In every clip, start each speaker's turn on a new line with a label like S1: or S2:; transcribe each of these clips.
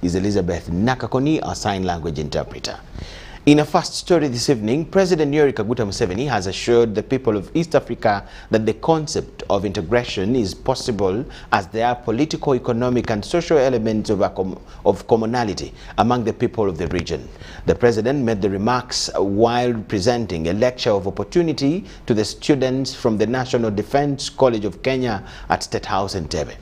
S1: is Elizabeth Nakakoni, our sign language interpreter. In a first story this evening, President Yoweri Kaguta Museveni has assured the people of East Africa that the concept of integration is possible as there are political, economic and social elements of commonality among the people of the region. The president made the remarks while presenting a lecture of opportunity to the students from the National Defence College of Kenya at State House in Entebbe.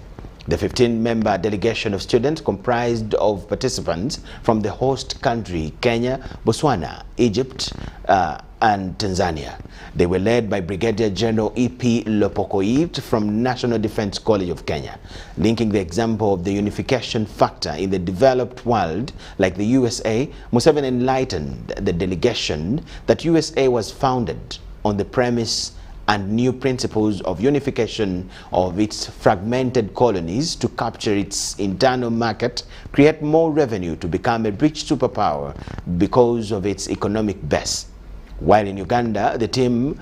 S1: The 15-member delegation of students comprised of participants from the host country, Kenya, Botswana, Egypt, and Tanzania. They were led by Brigadier General E.P. Lopokoit from National Defence College of Kenya. Linking the example of the unification factor in the developed world, like the USA, Museveni enlightened the delegation that USA was founded on the premise and new principles of unification of its fragmented colonies to capture its internal market, create more revenue to become a rich superpower because of its economic base. While in Uganda, the team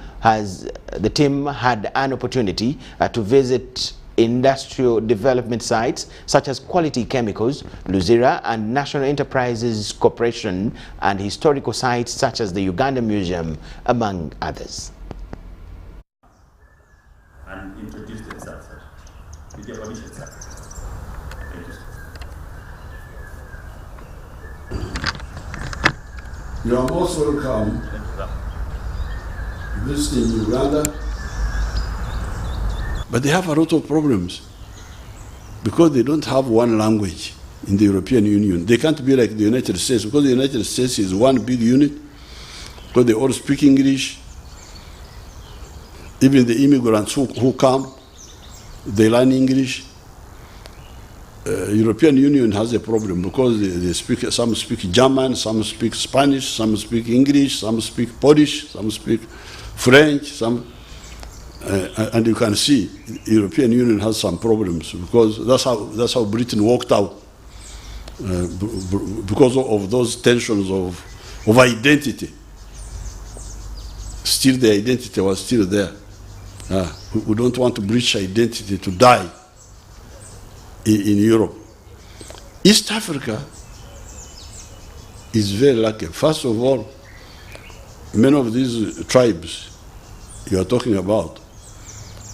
S1: had an opportunity to visit industrial development sites such as Quality Chemicals, Luzira and National Enterprises Corporation, and historical sites such as the Uganda Museum, among others.
S2: And introduce themselves, sir. With your permission, sir. Thank you.
S3: You are most welcome visiting Uganda. But they have a lot of problems because they don't have one language in the European Union. They can't be like the United States because the United States is one big unit because they all speak English. Even the immigrants who come, they learn English. European Union has a problem because some speak German, some speak Spanish, some speak English, some speak Polish, some speak French, and you can see European Union has some problems because that's how Britain walked out because of those tensions of identity. Still, the identity was still there. We don't want to breach identity to die in Europe. East Africa is very lucky. First of all, many of these tribes you are talking about,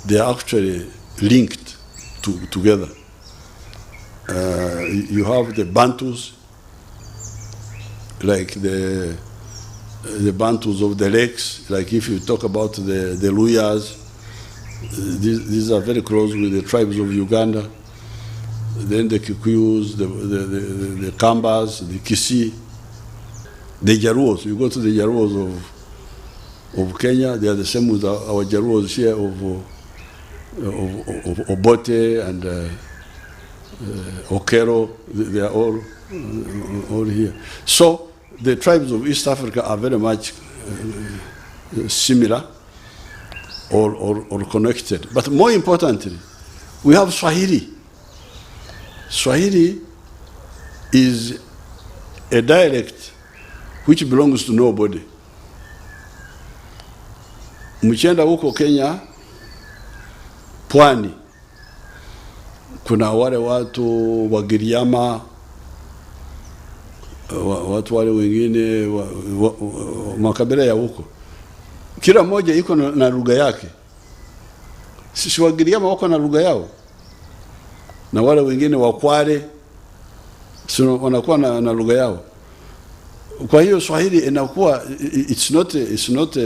S3: they are actually linked together. You have the Bantus, like the Bantus of the lakes, like if you talk about the Luyas, these are very close with the tribes of Uganda. Then the Kikuyus, the Kambas, the Kisii, the Jaruos. You go to the Jaruos of Kenya, they are the same with our Jaruos here of Obote and Okero. They are all here. So the tribes of East Africa are very much similar or connected. But more importantly, we have Swahili. Swahili is a dialect which belongs to nobody. Mkienda huko Kenya, pwani, kuna wale watu wa Giriama, watu wale wengine makabila ya huko. Kila mmoja iko na lugha yake. Sisi wa Giriama wako na lugha yao. Na wale wengine wa Kwale wanakuwa na lugha yao. Kwa hiyo Swahili inakuwa it's not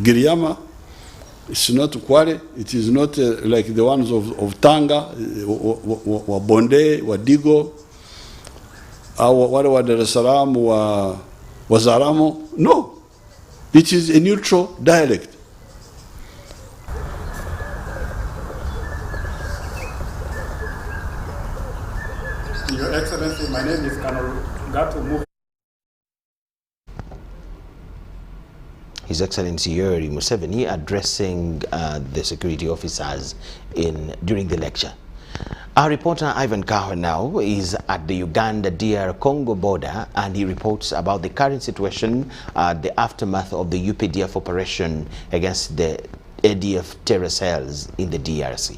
S3: Giriama, it's not Kwale, it is not like the ones of Tanga, wa Bonde, wa Digo, au wale wa Dar es Salaam, wa Zaramo. No. It is a neutral dialect.
S4: Your Excellency, my name is Colonel Gato.
S1: His Excellency Yoweri Museveni addressing the security officers during the lecture. Our reporter Ivan Kaho now is at the Uganda-DR-Congo border, and he reports about the current situation, the aftermath of the UPDF operation against the ADF terror cells in the DRC.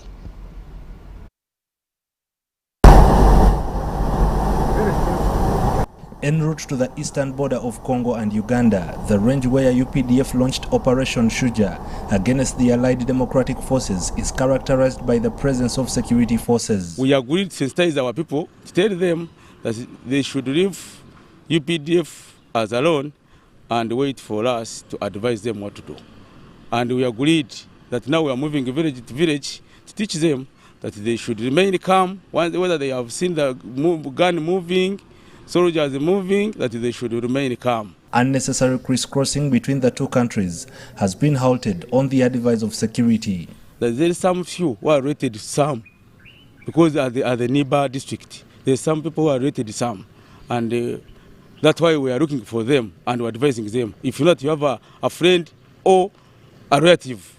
S5: En route to the eastern border of Congo and Uganda, the range where UPDF launched Operation Shuja against the Allied Democratic Forces is characterized by the presence of security forces.
S6: We agreed to sensitize our people to tell them that they should leave UPDF as alone and wait for us to advise them what to do. And we agreed that now we are moving village to village to teach them that they should remain calm, whether they have seen the gun moving, soldiers moving, that they should remain calm.
S5: Unnecessary crisscrossing between the two countries has been halted on the advice of security.
S6: There is some few who are rated some, because at the neighbor district, there are some people who are rated some, and that's why we are looking for them and we're advising them. If not, you have a friend or a relative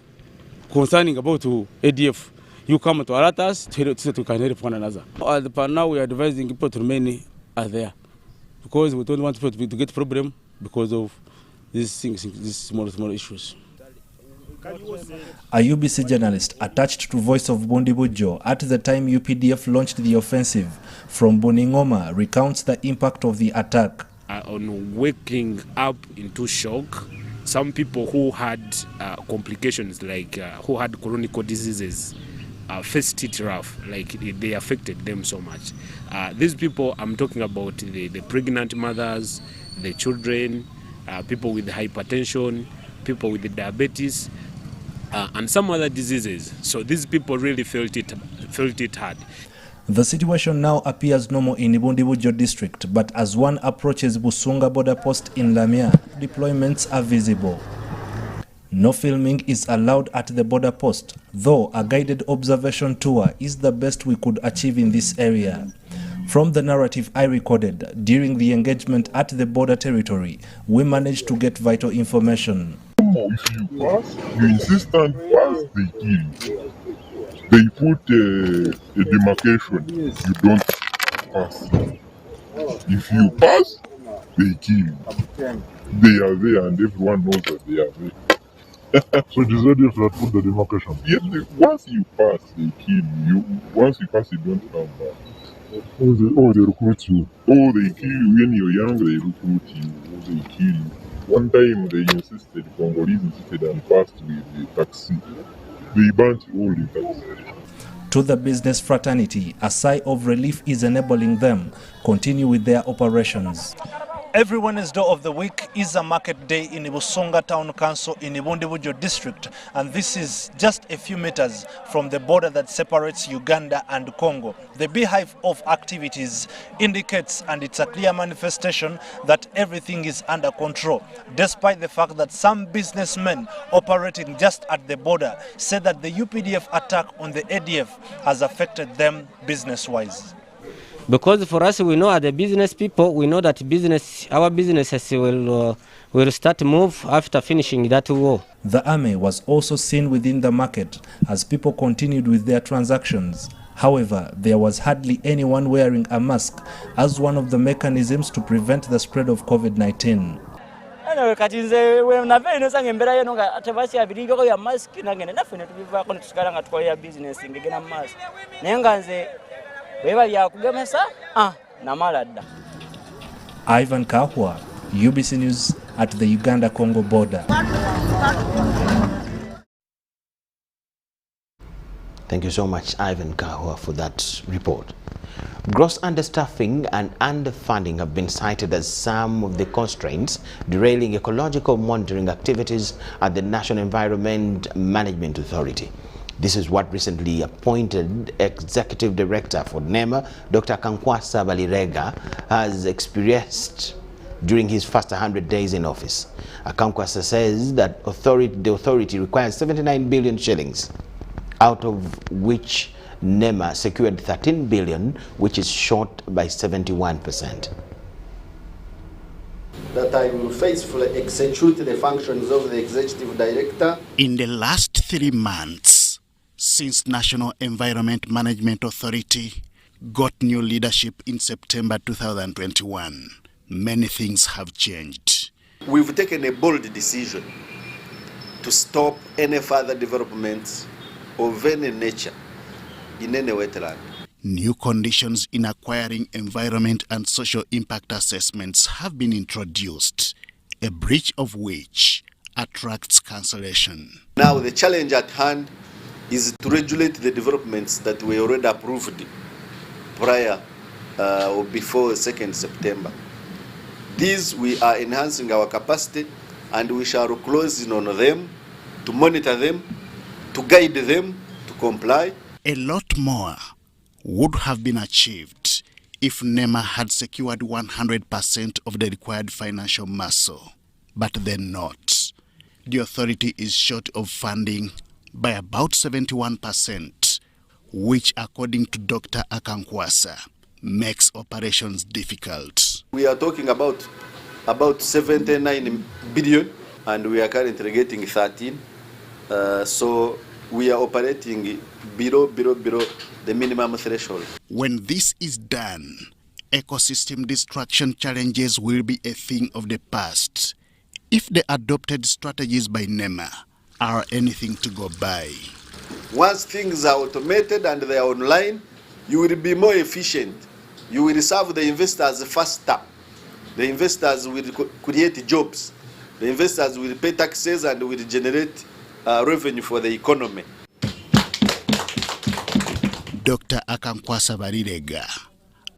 S6: concerning about ADF, you come to alert us so we can help one another. But now we are advising people to remain there, because we don't want people to get problem because of these things, these small issues.
S5: A UBC journalist attached to Voice of Bundibujo at the time UPDF launched the offensive from Goma recounts the impact of the attack.
S7: On waking up into shock, some people who had complications, like who had chronic diseases, faced it rough, like they affected them so much. These people, I'm talking about the pregnant mothers, the children, people with hypertension, people with diabetes, and some other diseases. So these people really felt it hard.
S5: The situation now appears normal in Ibundibujo district, but as one approaches Busunga border post in Lamia, deployments are visible. No filming is allowed at the border post, though a guided observation tour is the best we could achieve in this area. From the narrative I recorded during the engagement at the border territory, we managed to get vital information.
S8: If you pass, you insist on pass, they kill you. They put a demarcation, you don't pass. If you pass, they kill you. They are there and everyone knows that they are there.
S9: So the ZDF that put the demarcation?
S8: Yes, once you pass, they kill you. Once you pass, you don't come back.
S9: Oh, they recruit you.
S8: Oh, they kill you when you're young, they recruit you. Oh, they kill you. One time they insisted, Congolese insisted and passed with the taxi. They burnt all the taxi.
S5: To the business fraternity, a sigh of relief is enabling them continue with their operations. Every Wednesday of the week is a market day in Busunga Town Council in Ibundibujo district, and this is just a few meters from the border that separates Uganda and Congo. The beehive of activities indicates, and it's a clear manifestation, that everything is under control, despite the fact that some businessmen operating just at the border said that the UPDF attack on the ADF has affected them business-wise.
S10: Because for us, we know as the business people, we know that our businesses will start to move after finishing that war.
S5: The army was also seen within the market as people continued with their transactions. However, there was hardly anyone wearing a mask as one of the mechanisms to prevent the spread of COVID-19. Ivan Kahwa, UBC News at the Uganda-Congo border.
S1: Thank you so much, Ivan Kahwa, for that report. Gross understaffing and underfunding have been cited as some of the constraints derailing ecological monitoring activities at the National Environment Management Authority. This is what recently appointed Executive Director for NEMA, Dr. Kankwasa Balirega, has experienced during his first 100 days in office. Kankwasa says that the authority requires 79 billion shillings, out of which NEMA secured 13 billion, which is short by 71%.
S11: That I will faithfully execute the functions of the Executive Director.
S12: In the last 3 months, since National Environment Management Authority got new leadership in September 2021, many things have changed.
S11: We've taken a bold decision to stop any further developments of any nature in any wetland.
S12: New conditions in acquiring environment and social impact assessments have been introduced, a breach of which attracts cancellation.
S11: Now the challenge at hand is to regulate the developments that were already approved prior or before 2nd September. These we are enhancing our capacity, and we shall close in on them, to monitor them, to guide them, to comply.
S12: A lot more would have been achieved if NEMA had secured 100% of the required financial muscle, but they're not. The authority is short of funding by about 71%, which, according to Dr. Akankwasa, makes operations difficult.
S11: We are talking about 79 billion, and we are currently getting 13. So we are operating below the minimum threshold.
S12: When this is done, ecosystem destruction challenges will be a thing of the past, if the adopted strategies by NEMA are anything to go by.
S11: Once things are automated and they are online, you will be more efficient. You will serve the investors faster. The investors will create jobs. The investors will pay taxes and will generate revenue for the economy.
S12: Dr. Akankwasa Barirega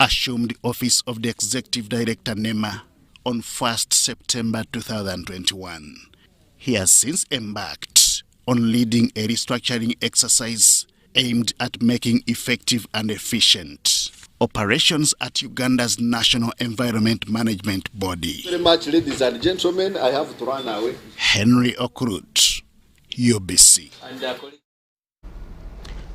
S12: assumed office of the Executive Director NEMA on 1st September 2021. He has since embarked on leading a restructuring exercise aimed at making effective and efficient operations at Uganda's National Environment Management Body.
S11: Very much, ladies and gentlemen, I have to run away.
S12: Henry Okrut, UBC.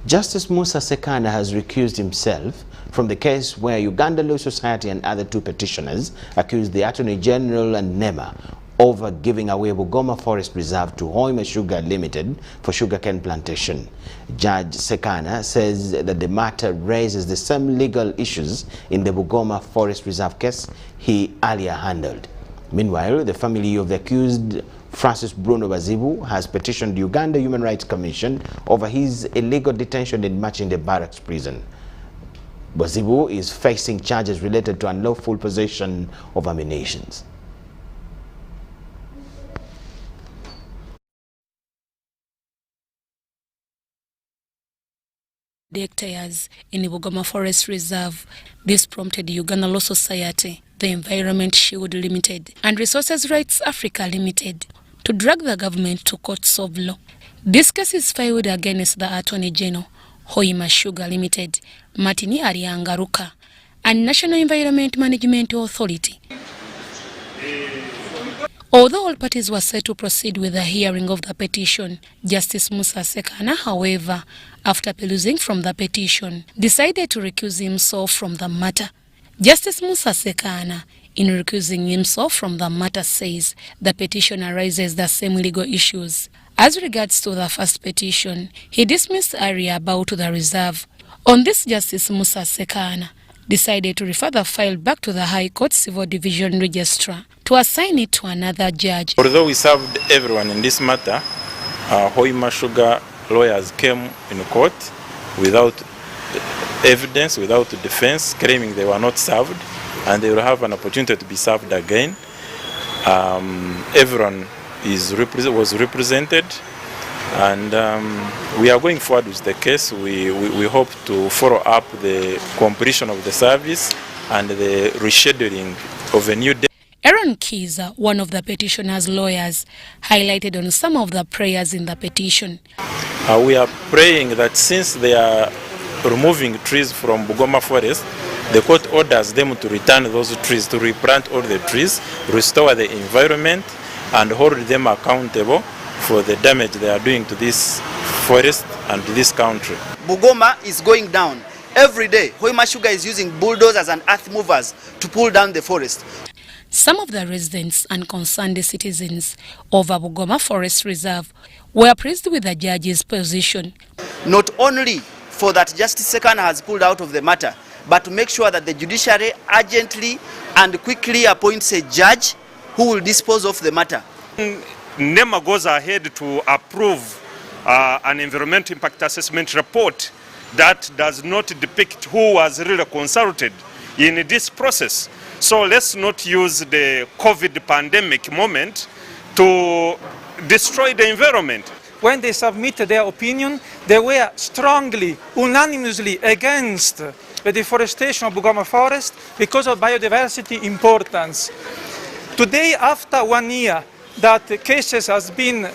S1: Justice Musa Sekana has recused himself from the case where Uganda Law Society and other two petitioners accused the Attorney General and NEMA over giving away Goma Forest Reserve to Hoima Sugar Limited for sugarcane plantation. Judge Sekana says that the matter raises the same legal issues in the Bugoma Forest Reserve case he earlier handled. Meanwhile, the family of the accused, Francis Bruno Bazibu, has petitioned the Uganda Human Rights Commission over his illegal detention in Machinde Barracks prison. Bazibu is facing charges related to unlawful possession of ammunition.
S13: Hectares in the Bugoma Forest Reserve. This prompted the Uganda Law Society, the Environment Shield Limited, and Resources Rights Africa Limited to drag the government to courts of law. This case is filed against the Attorney General, Hoima Sugar Limited, Martini Ariangaruka, and National Environment Management Authority. Although all parties were set to proceed with the hearing of the petition, Justice Musa Sekana, however, after perusing from the petition, decided to recuse himself from the matter. Justice Musa Sekana, in recusing himself from the matter, says the petition arises the same legal issues. As regards to the first petition, he dismissed the area about the reserve. On this, Justice Musa Sekana decided to refer the file back to the High Court Civil Division Registrar to assign it to another judge.
S14: Although we served everyone in this matter, Hoima Sugar lawyers came in court without evidence, without defense, claiming they were not served, and they will have an opportunity to be served again. Everyone was represented, and we are going forward with the case. We hope to follow up the completion of the service and the rescheduling of a new day.
S13: Aaron Kiza, one of the petitioner's lawyers, highlighted on some of the prayers in the petition.
S14: We are praying that since they are removing trees from Bugoma Forest, the court orders them to return those trees, to replant all the trees, restore the environment, and hold them accountable for the damage they are doing to this forest and to this country.
S15: Bugoma is going down. Every day, Hoima Sugar is using bulldozers and earth movers to pull down the forest.
S13: Some of the residents and concerned citizens of Bugoma Forest Reserve were pleased with the judge's position.
S15: Not only for that Justice Sekana has pulled out of the matter, but to make sure that the judiciary urgently and quickly appoints a judge who will dispose of the matter.
S16: NEMA goes ahead to approve an environmental impact assessment report that does not depict who was really consulted in this process. So let's not use the COVID pandemic moment to destroy the environment.
S17: When they submitted their opinion, they were strongly, unanimously against the deforestation of Bugoma forest because of biodiversity importance. Today, after 1 year that the cases has been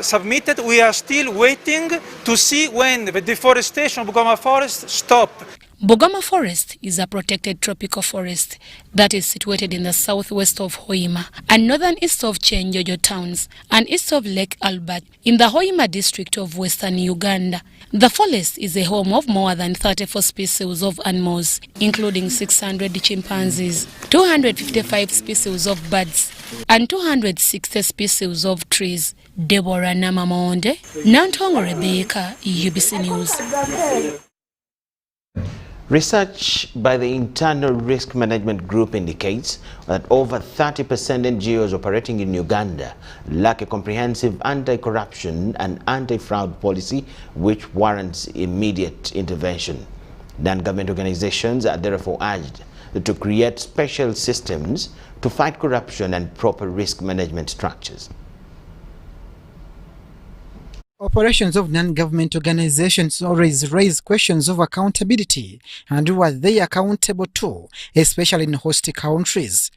S17: submitted, we are still waiting to see when the deforestation of Bugoma forest stops.
S13: Bugoma Forest is a protected tropical forest that is situated in the southwest of Hoima and northern east of Chenjojo towns and east of Lake Albert in the Hoima district of western Uganda. The forest is a home of more than 34 species of animals, including 600 chimpanzees, 255 species of birds, and 260 species of trees. Deborah Namamonde, Nantongo Rebecca, UBC News.
S1: Research by the Internal Risk Management Group indicates that over 30% NGOs operating in Uganda lack a comprehensive anti-corruption and anti-fraud policy which warrants immediate intervention. Non-government organizations are therefore urged to create special systems to fight corruption and proper risk management structures.
S18: Operations of non-government organizations always raise questions of accountability and who are they accountable to, especially in host countries.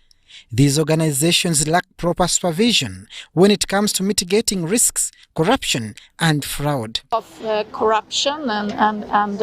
S18: These organizations lack proper supervision when it comes to mitigating risks, corruption and fraud.
S19: Of corruption and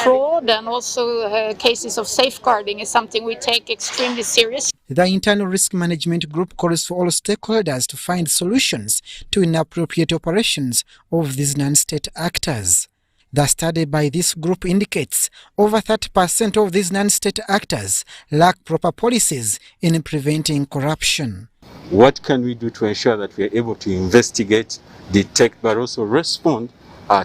S19: fraud and also cases of safeguarding is something we take extremely seriously.
S18: The Internal Risk Management Group calls for all stakeholders to find solutions to inappropriate operations of these non-state actors. The study by this group indicates over 30% of these non-state actors lack proper policies in preventing corruption.
S20: What can we do to ensure that we are able to investigate, detect, but also respond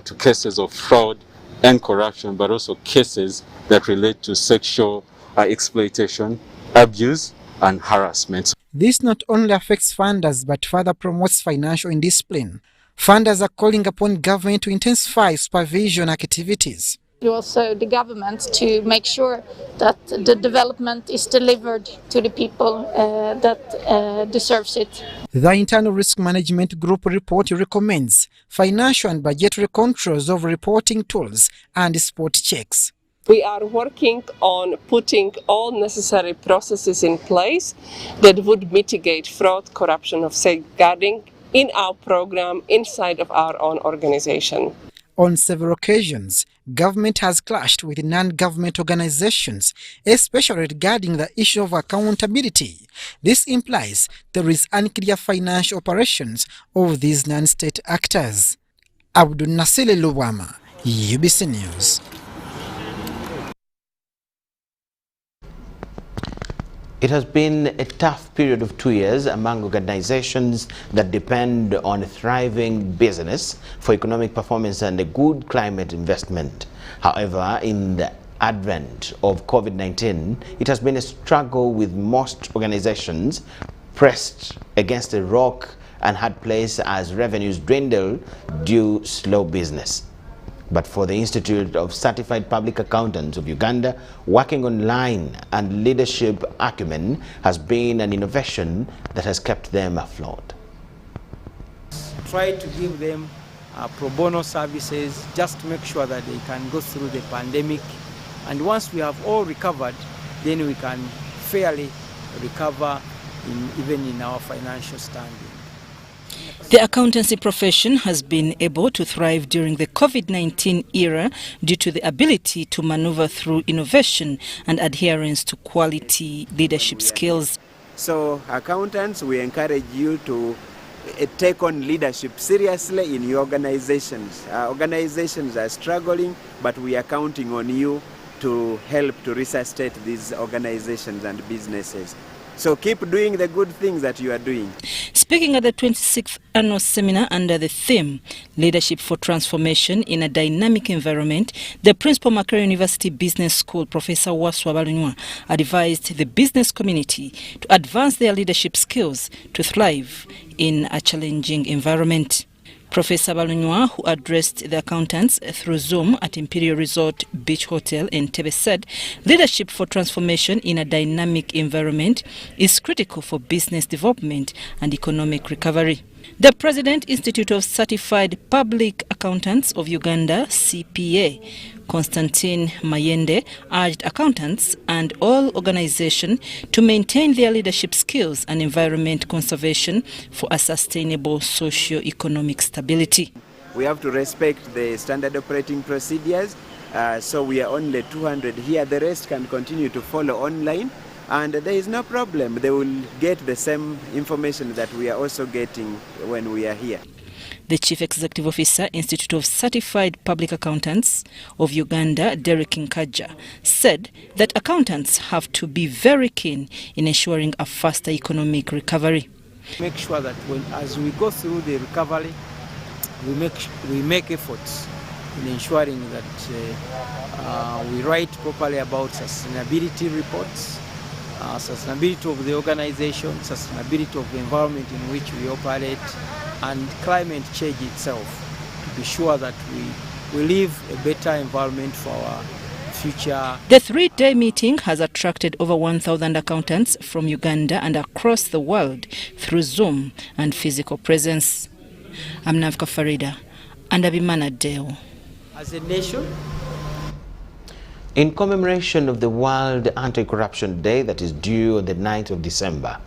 S20: to cases of fraud and corruption, but also cases that relate to sexual exploitation, abuse, and harassment.
S18: This not only affects funders but further promotes financial indiscipline. Funders are calling upon government to intensify supervision activities.
S19: Also the government to make sure that the development is delivered to the people that deserves it.
S18: The Internal Risk Management Group report recommends financial and budgetary controls of reporting tools and spot checks.
S21: We are working on putting all necessary processes in place that would mitigate fraud, corruption, of safeguarding in our program inside of our own organization.
S18: On several occasions, government has clashed with non-government organizations, especially regarding the issue of accountability. This implies there is unclear financial operations of these non-state actors. Abdul Nasile Luwama, UBC News.
S1: It has been a tough period of 2 years among organizations that depend on a thriving business for economic performance and a good climate investment. However, in the advent of COVID-19, it has been a struggle with most organizations pressed against a rock and hard place as revenues dwindle due to slow business. But for the Institute of Certified Public Accountants of Uganda, working online and leadership acumen has been an innovation that has kept them afloat.
S22: Try to give them pro bono services just to make sure that they can go through the pandemic. And once we have all recovered, then we can fairly recover even in our financial standing.
S23: The accountancy profession has been able to thrive during the COVID-19 era due to the ability to maneuver through innovation and adherence to quality leadership skills.
S24: So accountants, we encourage you to take on leadership seriously in your organizations. Organizations are struggling, but we are counting on you to help to resuscitate these organizations and businesses. So keep doing the good things that you are doing.
S23: Speaking at the 26th annual seminar under the theme Leadership for Transformation in a Dynamic Environment, the Principal Makerere University Business School, Professor Waswa Balunywa, advised the business community to advance their leadership skills to thrive in a challenging environment. Professor Balunywa, who addressed the accountants through Zoom at Imperial Resort Beach Hotel in Tebe, said leadership for transformation in a dynamic environment is critical for business development and economic recovery. The President Institute of Certified Public Accountants of Uganda, CPA, Constantine Mayende, urged accountants and all organizations to maintain their leadership skills and environment conservation for a sustainable socio-economic stability.
S24: We have to respect the standard operating procedures, so we are only 200 here. The rest can continue to follow online, and there is no problem. They will get the same information that we are also getting when we are here.
S23: The Chief Executive Officer, Institute of Certified Public Accountants of Uganda, Derek Nkaja, said that accountants have to be very keen in ensuring a faster economic recovery.
S22: Make sure that as we go through the recovery, we make efforts in ensuring that we write properly about sustainability reports, sustainability of the organization, sustainability of the environment in which we operate, and climate change itself, to be sure that we leave a better environment for our future.
S23: The three-day meeting has attracted over 1,000 accountants from Uganda and across the world through Zoom and physical presence. I'm Navka Farida and Abimana Deo.
S22: As a nation,
S1: in commemoration of the World Anti-Corruption Day that is due on the 9th of December,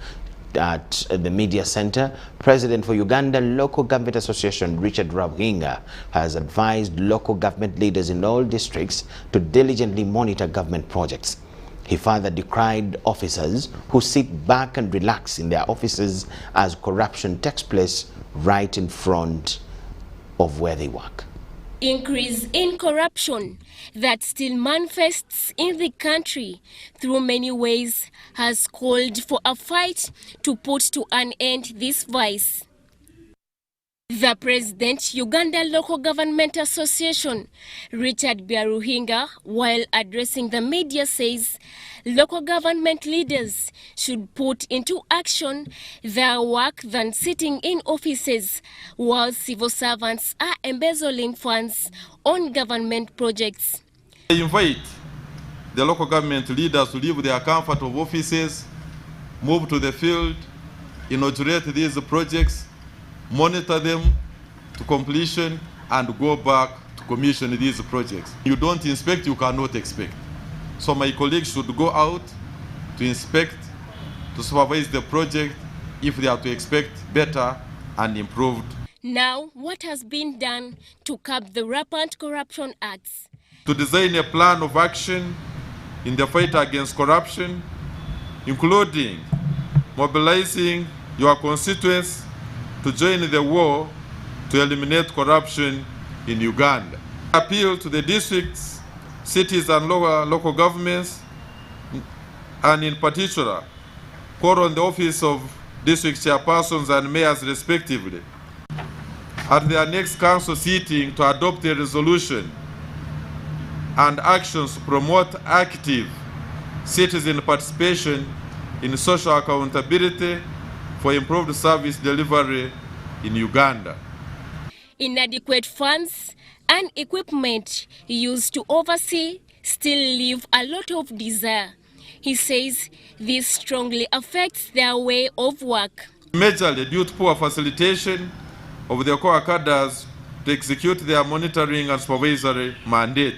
S1: at the Media Center, President for Uganda Local Government Association Richard Ruhinga has advised local government leaders in all districts to diligently monitor government projects. He further decried officers who sit back and relax in their offices as corruption takes place right in front of where they work.
S2: Increase in corruption that still manifests in the country through many ways has called for a fight to put to an end this vice. The President, Uganda Local Government Association, Richard Ruhinga, while addressing the media, says local government leaders should put into action their work than sitting in offices while civil servants are embezzling funds on government projects.
S3: I invite the local government leaders to leave their comfort of offices, move to the field, inaugurate these projects, monitor them to completion, and go back to commission these projects. You don't inspect, you cannot expect. So my colleagues should go out to inspect, to supervise the project if they are to expect better and improved.
S2: Now, what has been done to curb the rampant corruption acts?
S3: To design a plan of action in the fight against corruption, including mobilizing your constituents to join the war to eliminate corruption in Uganda. Appeal to the districts, cities and local governments, and in particular, call on the office of district chairpersons and mayors respectively at their next council sitting to adopt a resolution and actions to promote active citizen participation in social accountability for improved service delivery in Uganda.
S2: Inadequate funds and equipment used to oversee still leave a lot of desire. He says this strongly affects their way of work.
S3: Majorly due to poor facilitation of the core cadres to execute their monitoring and supervisory mandate.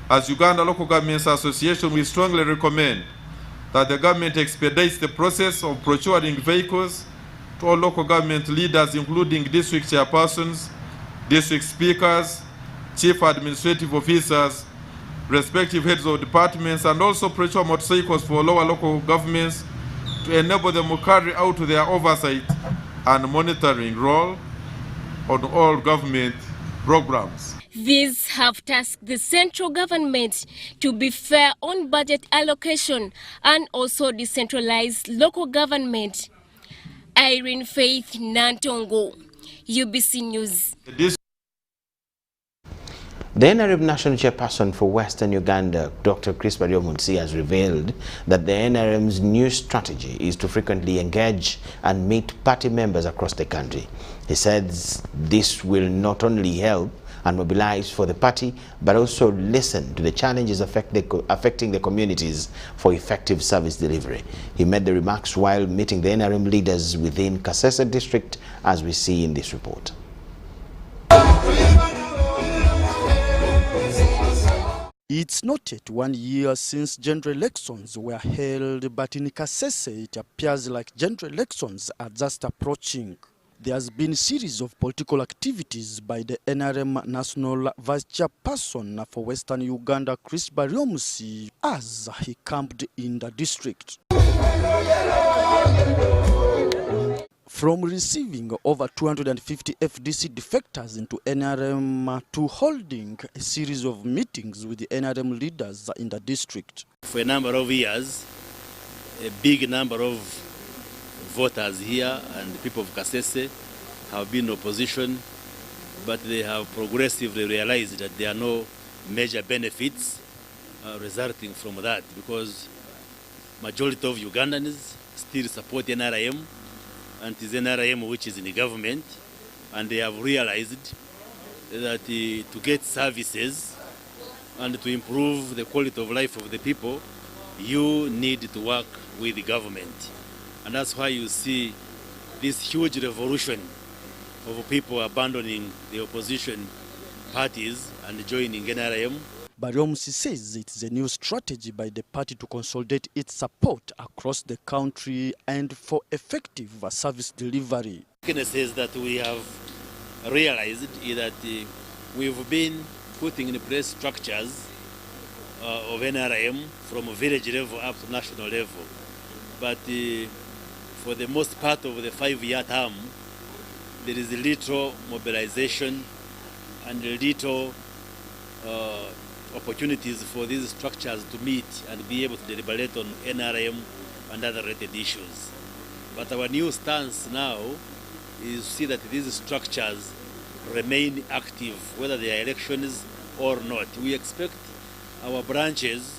S3: As Uganda Local Governments Association, we strongly recommend that the government expedites the process of procuring vehicles to all local government leaders, including district chairpersons, district speakers, chief administrative officers, respective heads of departments, and also procure motorcycles for lower local governments to enable them to carry out their oversight and monitoring role on all government programs.
S2: These have tasked the central government to be fair on budget allocation and also decentralize local government. Irene Faith Nantongo, UBC News.
S1: The NRM National Chairperson for Western Uganda, Dr. Chris Baryomunsi, has revealed that the NRM's new strategy is to frequently engage and meet party members across the country. He says this will not only help and mobilize for the party, but also listen to the challenges affecting the communities for effective service delivery. He made the remarks while meeting the NRM leaders within Kasese district, as we see in this report.
S4: It's not yet 1 year since general elections were held, but in Kasese it appears like general elections are just approaching. There has been a series of political activities by the NRM National Vice Chairperson for Western Uganda, Chris Baryomunsi, as he camped in the district. From receiving over 250 FDC defectors into NRM to holding a series of meetings with the NRM leaders in the district.
S6: For a number of years, a big number of voters here and people of Kasese have been in opposition, but they have progressively realized that there are no major benefits resulting from that, because majority of Ugandans still support NRM, and it is NRM which is in the government, and they have realized that to get services and to improve the quality of life of the people, you need to work with the government. And that's why you see this huge revolution of people abandoning the opposition parties and joining NRM.
S4: Baryomunsi says it's a new strategy by the party to consolidate its support across the country and for effective service delivery.
S6: It says that we have realized that we've been putting in place structures of NRM from village level up to national level. But for the most part of the 5-year term, there is little mobilization and little opportunities for these structures to meet and be able to deliberate on NRM and other related issues. But our new stance now is to see that these structures remain active, whether they are elections or not. We expect our branches,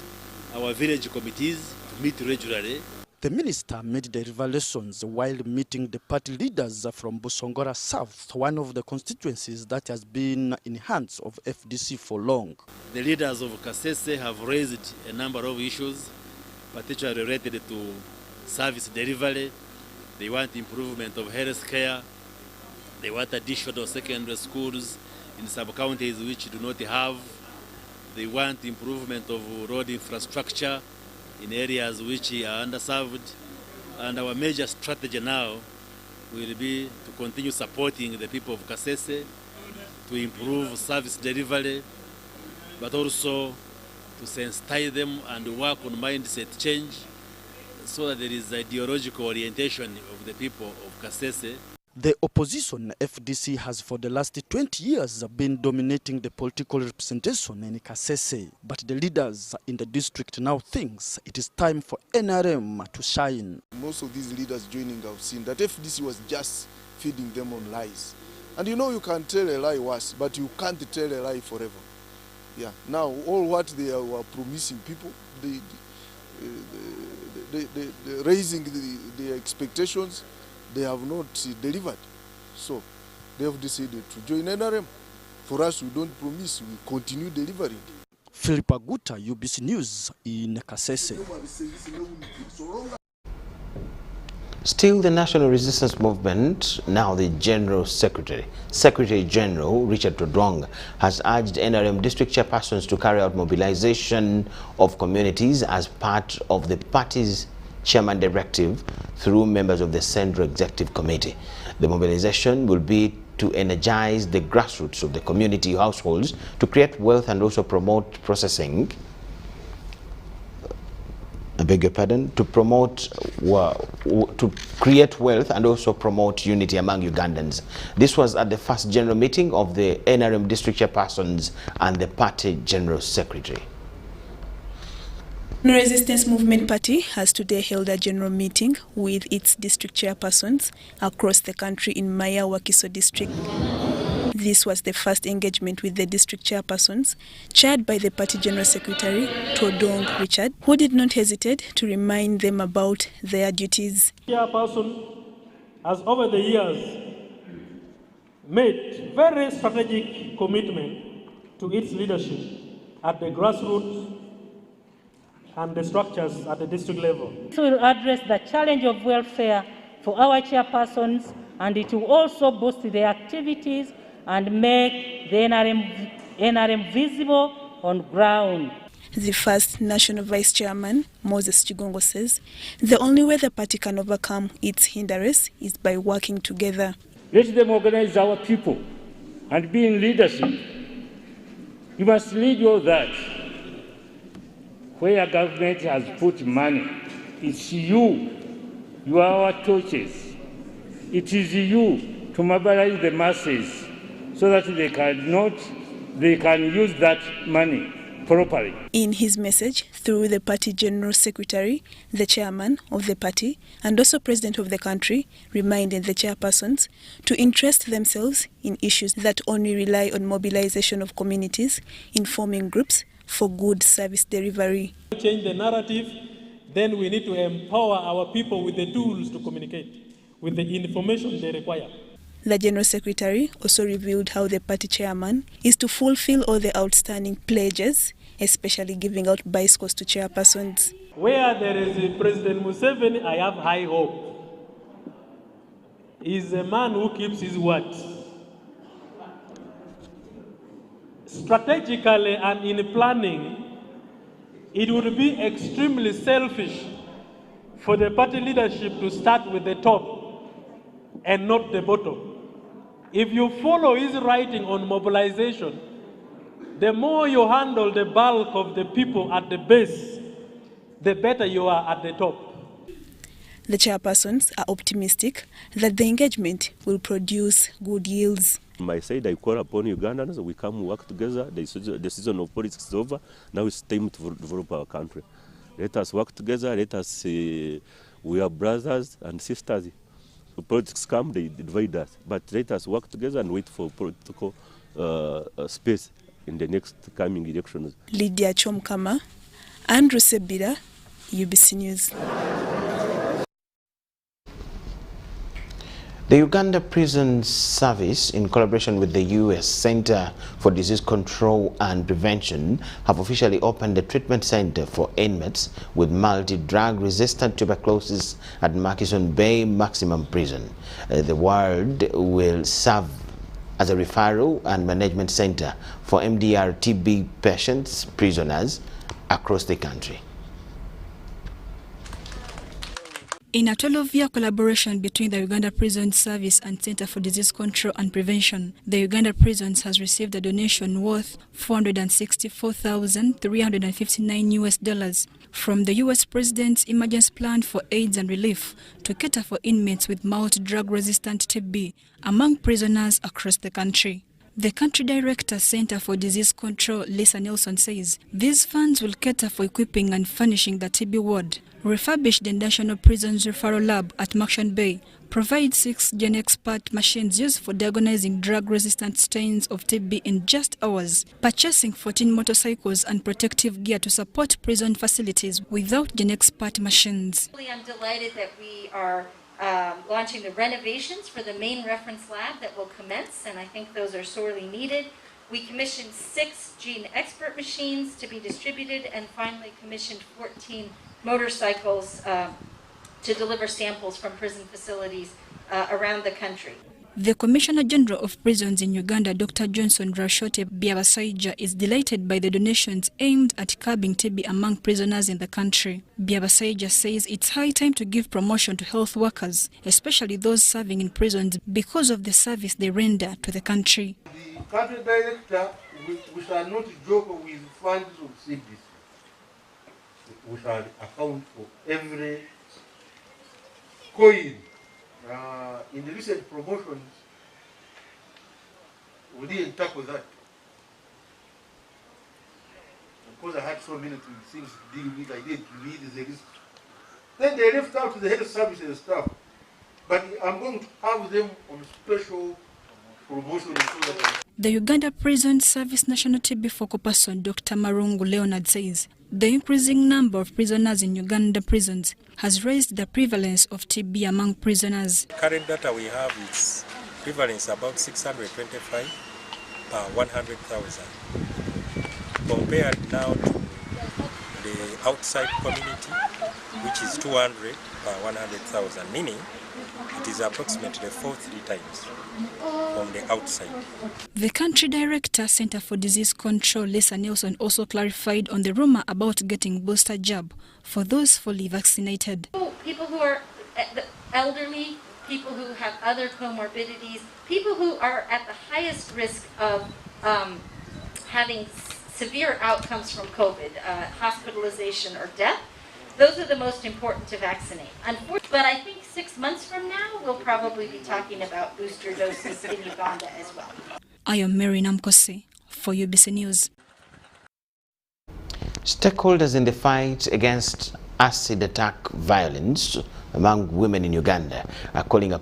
S6: our village committees to meet regularly.
S4: The minister made the revelations while meeting the party leaders from Busongora South, one of the constituencies that has been in hands of FDC for long.
S6: The leaders of Kasese have raised a number of issues, particularly related to service delivery. They want improvement of health care. They want additional secondary schools in sub-counties which do not have. They want improvement of road infrastructure in areas which are underserved. And our major strategy now will be to continue supporting the people of Kasese, to improve service delivery, but also to sensitize them and work on mindset change so that there is ideological orientation of the people of Kasese.
S4: The opposition FDC has for the last 20 years been dominating the political representation in Kasese, but the leaders in the district now thinks it is time for NRM to shine.
S7: Most of these leaders joining have seen that FDC was just feeding them on lies. And you know you can tell a lie once, but you can't tell a lie forever. Yeah. Now all what they were promising people, raising the expectations, they have not delivered. So they have decided to join NRM. For us, we don't promise, we continue delivering.
S4: Philip Aguta, UBC News in Kasese.
S1: Still, the National Resistance Movement, now the General Secretary General Richard Todwong, has urged NRM district chairpersons to carry out mobilization of communities as part of the party's chairman directive through members of the Central Executive Committee. The mobilization will be to energize the grassroots of the community households to create wealth and also promote processing. I beg your pardon, to create wealth and also promote unity among Ugandans. This was at the first general meeting of the NRM district chairpersons and the party general secretary.
S9: The Resistance Movement Party has today held a general meeting with its district chairpersons across the country in Maya Wakiso district. This was the first engagement with the district chairpersons, chaired by the party General Secretary, Todong Richard, who did not hesitate to remind them about their duties.
S5: Chairperson has over the years made very strategic commitment to its leadership at the grassroots and the structures at the district level.
S8: This will address the challenge of welfare for our chairpersons, and it will also boost their activities and make the NRM visible on ground.
S9: The first national vice chairman, Moses Chigongo, says the only way the party can overcome its hindrance is by working together.
S5: Let them organize our people and be in leadership. You must lead all that. Where government has put money, it's you. You are our torches. It is you to mobilize the masses so that they can use that money properly.
S9: In his message through the party General Secretary, the chairman of the party and also president of the country reminded the chairpersons to interest themselves in issues that only rely on mobilization of communities in forming groups for good service delivery.
S5: To change the narrative, then we need to empower our people with the tools to communicate, with the information they require.
S9: The General Secretary also revealed how the party chairman is to fulfill all the outstanding pledges, especially giving out bicycles to chairpersons.
S5: Where there is President Museveni, I have high hope. He's a man who keeps his word. Strategically and in planning, it would be extremely selfish for the party leadership to start with the top and not the bottom. If you follow his writing on mobilization, the more you handle the bulk of the people at the base, the better you are at the top.
S9: The chairpersons are optimistic that the engagement will produce good yields.
S10: On my side, I call upon Ugandans, we come work together. The season of politics is over. Now it's time to develop our country. Let us work together. Let us, we are brothers and sisters. The politics come, they divide us. But let us work together and wait for political space in the next coming elections.
S9: Lydia Chomkama, Andrew Sebira, UBC News.
S1: The Uganda Prison Service, in collaboration with the U.S. Center for Disease Control and Prevention, have officially opened a treatment center for inmates with multi-drug-resistant tuberculosis at Murchison Bay Maximum Prison. The ward will serve as a referral and management center for MDR-TB patients, prisoners across the country.
S9: In a 12-year collaboration between the Uganda Prison Service and Center for Disease Control and Prevention, the Uganda Prisons has received a donation worth $464,359 from the U.S. President's Emergency Plan for AIDS and Relief to cater for inmates with multi-drug-resistant TB among prisoners across the country. The country director, Center for Disease Control, Lisa Nelson, says these funds will cater for equipping and furnishing the TB ward, refurbish the National Prisons Referral Lab at Murchison Bay, provide 6 Gen Expert machines used for diagnosing drug-resistant strains of TB in just hours, purchasing 14 motorcycles and protective gear to support prison facilities without Gen Expert machines.
S11: I'm delighted that we are launching the renovations for the main reference lab that will commence, and I think those are sorely needed. We commissioned 6 Gene Expert machines to be distributed, and finally commissioned 14 motorcycles to deliver samples from prison facilities around the country.
S9: The Commissioner General of Prisons in Uganda, Dr. Johnson Rashote Byabasaija, is delighted by the donations aimed at curbing TB among prisoners in the country. Byabasaija says it's high time to give promotion to health workers, especially those serving in prisons, because of the service they render to the country.
S25: The country director, we shall not joke with funds of CBC. We shall account for every coin. In the recent promotions, we didn't tackle that because I had so many things to deal with. I didn't read the list. Then they left out the health services staff, but I'm going to have them on special
S9: The Uganda Prison Service National TB focal person Dr. Marungu Leonard says the increasing number of prisoners in Uganda prisons has raised the prevalence of TB among prisoners.
S12: Current data we have is prevalence about 625 per 100,000. Compared now to the outside community, which is 200 per 100,000, meaning it is approximately 3 times from the outside.
S9: The country director, Center for Disease Control, Lisa Nelson, also clarified on the rumor about getting booster jab for those fully vaccinated.
S11: People who are elderly, people who have other comorbidities, people who are at the highest risk of having severe outcomes from COVID, hospitalization or death, those are the most important to vaccinate. But I think 6 months from now, we'll probably be talking about booster doses in Uganda as well.
S9: I am Mary Namkose for UBC News.
S1: Stakeholders in the fight against acid attack violence among women in Uganda are calling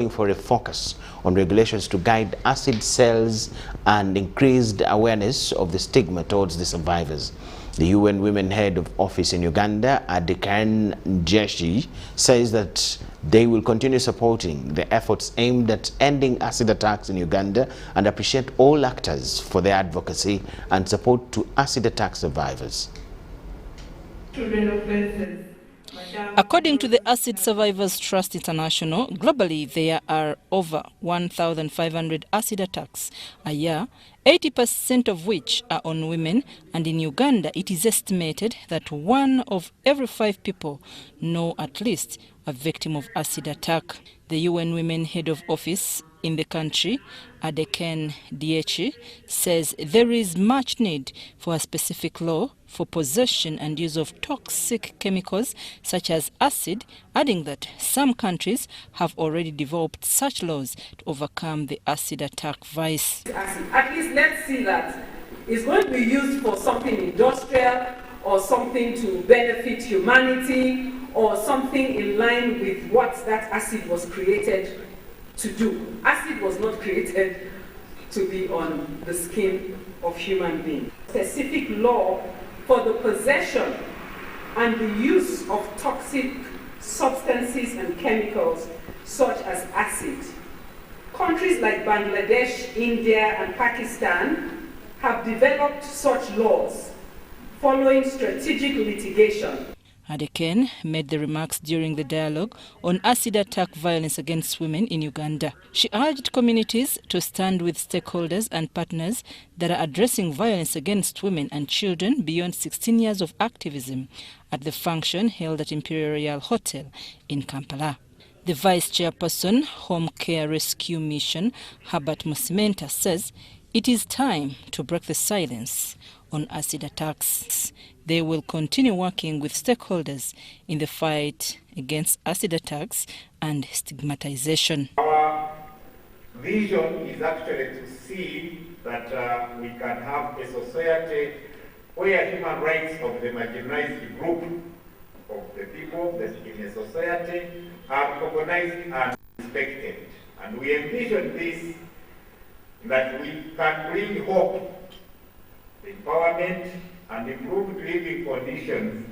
S1: for a focus on regulations to guide acid sales and increased awareness of the stigma towards the survivors. The UN Women Head of Office in Uganda, Adikan Njeshi, says that they will continue supporting the efforts aimed at ending acid attacks in Uganda and appreciate all actors for their advocacy and support to acid attack survivors.
S23: According to the Acid Survivors Trust International, globally there are over 1,500 acid attacks a year, 80% of which are on women, and in Uganda it is estimated that 1 of every 5 people know at least a victim of acid attack. The UN Women Head of Office in the country, Adikan Njeshi, says there is much need for a specific law for possession and use of toxic chemicals such as acid, adding that some countries have already developed such laws to overcome the acid attack vice.
S14: At least let's see that it's going to be used for something industrial or something to benefit humanity or something in line with what that acid was created to do. Acid was not created to be on the skin of human beings. Specific law for the possession and the use of toxic substances and chemicals such as acid. Countries like Bangladesh, India, and Pakistan have developed such laws following strategic litigation.
S23: Adikan made the remarks during the dialogue on acid attack violence against women in Uganda. She urged communities to stand with stakeholders and partners that are addressing violence against women and children beyond 16 years of activism at the function held at Imperial Hotel in Kampala. The Vice Chairperson, Home Care Rescue Mission, Herbert Musimenta, says it is time to break the silence on acid attacks. They will continue working with stakeholders in the fight against acid attacks and stigmatization.
S15: Our vision is actually to see that we can have a society where human rights of the marginalized group of the people that in a society are recognized and respected. And we envision this, that we can bring hope, empowerment, and improved living conditions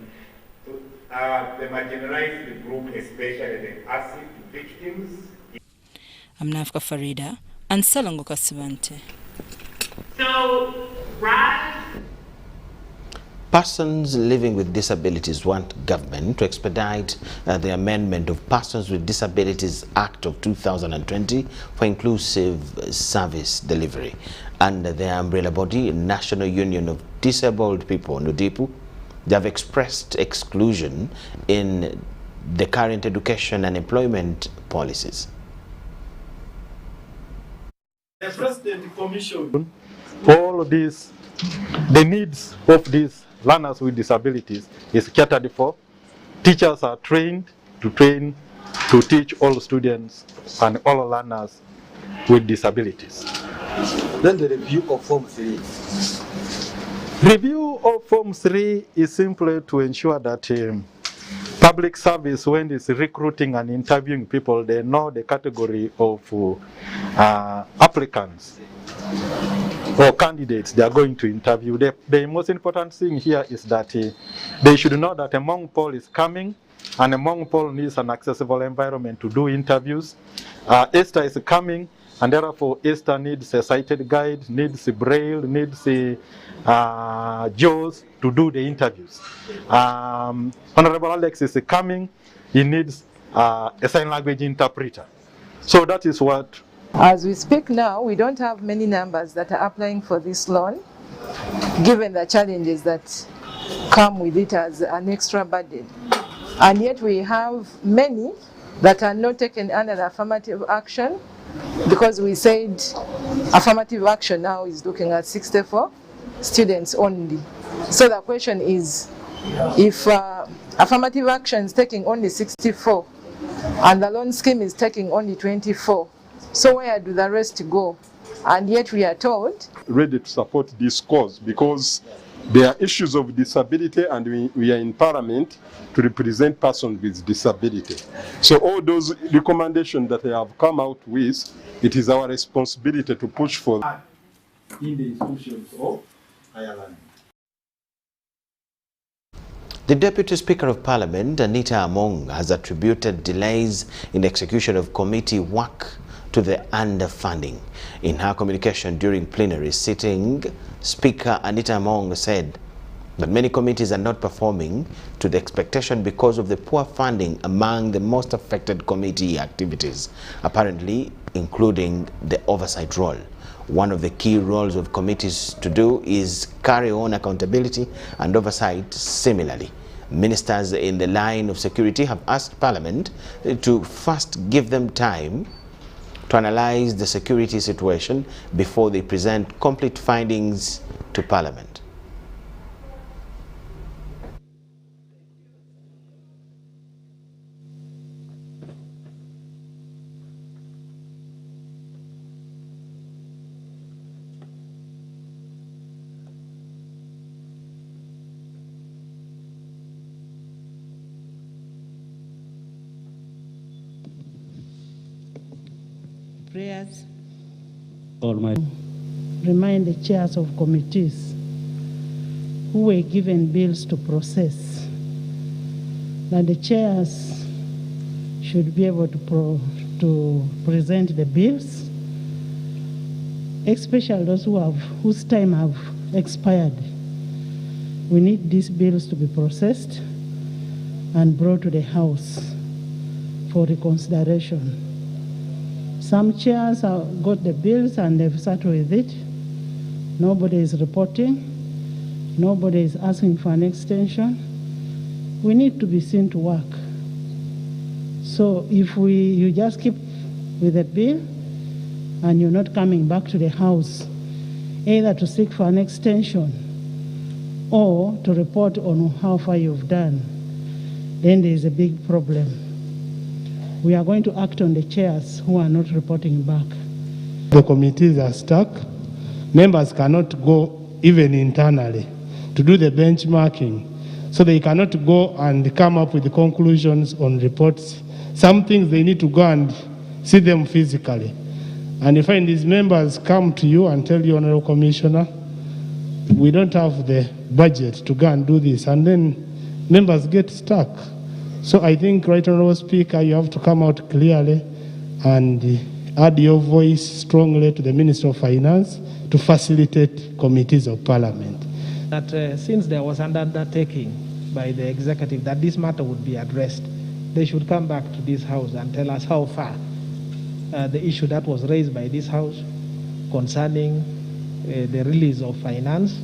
S15: to the marginalized group, especially the acid victims.
S23: I'm Nafka Farida and Salongo Kasivante.
S15: So, right.
S1: Persons living with disabilities want government to expedite the amendment of Persons with Disabilities Act of 2020 for inclusive service delivery. Under the umbrella body, National Union of Disabled People, NUDIPU, they have expressed exclusion in the current education and employment policies.
S16: The President Commission, all these, the needs of these learners with disabilities is catered for. Teachers are trained to teach all students and all learners with disabilities.
S17: Then the review of Form 3.
S16: Review of Form 3 is simply to ensure that public service, when it's recruiting and interviewing people, they know the category of applicants or candidates they are going to interview. The most important thing here is that they should know that a Hmong poll is coming, and a Hmong poll needs an accessible environment to do interviews. Easter is coming, and therefore Easter needs a sighted guide, needs a braille, needs a JAWS to do the interviews. Honorable Alex is coming, he needs a sign language interpreter. So that is what.
S13: As we speak now, we don't have many numbers that are applying for this loan, given the challenges that come with it as an extra burden. And yet we have many that are not taken under the affirmative action, because we said affirmative action now is looking at 64 students only. So the question is, if affirmative action is taking only 64 and the loan scheme is taking only 24, so where do the rest go? And yet we are told
S18: ready to support this cause, because there are issues of disability, and we are in Parliament to represent persons with disability. So all those recommendations that they have come out with, it is our responsibility to push for
S19: in the institutions of higher learning.
S1: The Deputy Speaker of Parliament, Anita Among, has attributed delays in the execution of committee work to the underfunding. In her communication during plenary sitting, Speaker Anita Among said that many committees are not performing to the expectation because of the poor funding among the most affected committee activities, apparently including the oversight role. One of the key roles of committees to do is carry on accountability and oversight. Similarly, ministers in the line of security have asked Parliament to first give them time to analyze the security situation before they present complete findings to Parliament.
S20: Prayers. Remind the chairs of committees who were given bills to process that the chairs should be able to present the bills, especially those whose time have expired. We need these bills to be processed and brought to the House for reconsideration. Some chairs have got the bills and they've sat with it. Nobody is reporting. Nobody is asking for an extension. We need to be seen to work. So if you just keep with the bill and you're not coming back to the House, either to seek for an extension or to report on how far you've done, then there is a big problem. We are going to act on the chairs who are not reporting back.
S21: The committees are stuck. Members cannot go even internally to do the benchmarking. So they cannot go and come up with the conclusions on reports. Some things they need to go and see them physically. And you find these members come to you and tell you, Honorable Commissioner, we don't have the budget to go and do this. And then members get stuck. So I think, Right Honorable Speaker, you have to come out clearly and add your voice strongly to the Minister of Finance to facilitate committees of Parliament.
S26: That since there was an undertaking by the executive that this matter would be addressed, they should come back to this House and tell us how far the issue that was raised by this House concerning the release of finance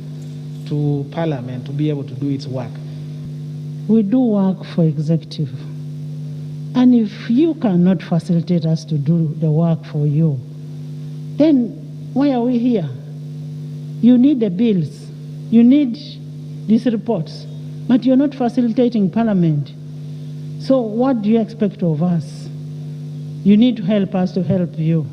S26: to Parliament to be able to do its work.
S20: We do work for executive. And if you cannot facilitate us to do the work for you, then why are we here? You need the bills. You need these reports. But you're not facilitating Parliament. So what do you expect of us? You need to help us to help you.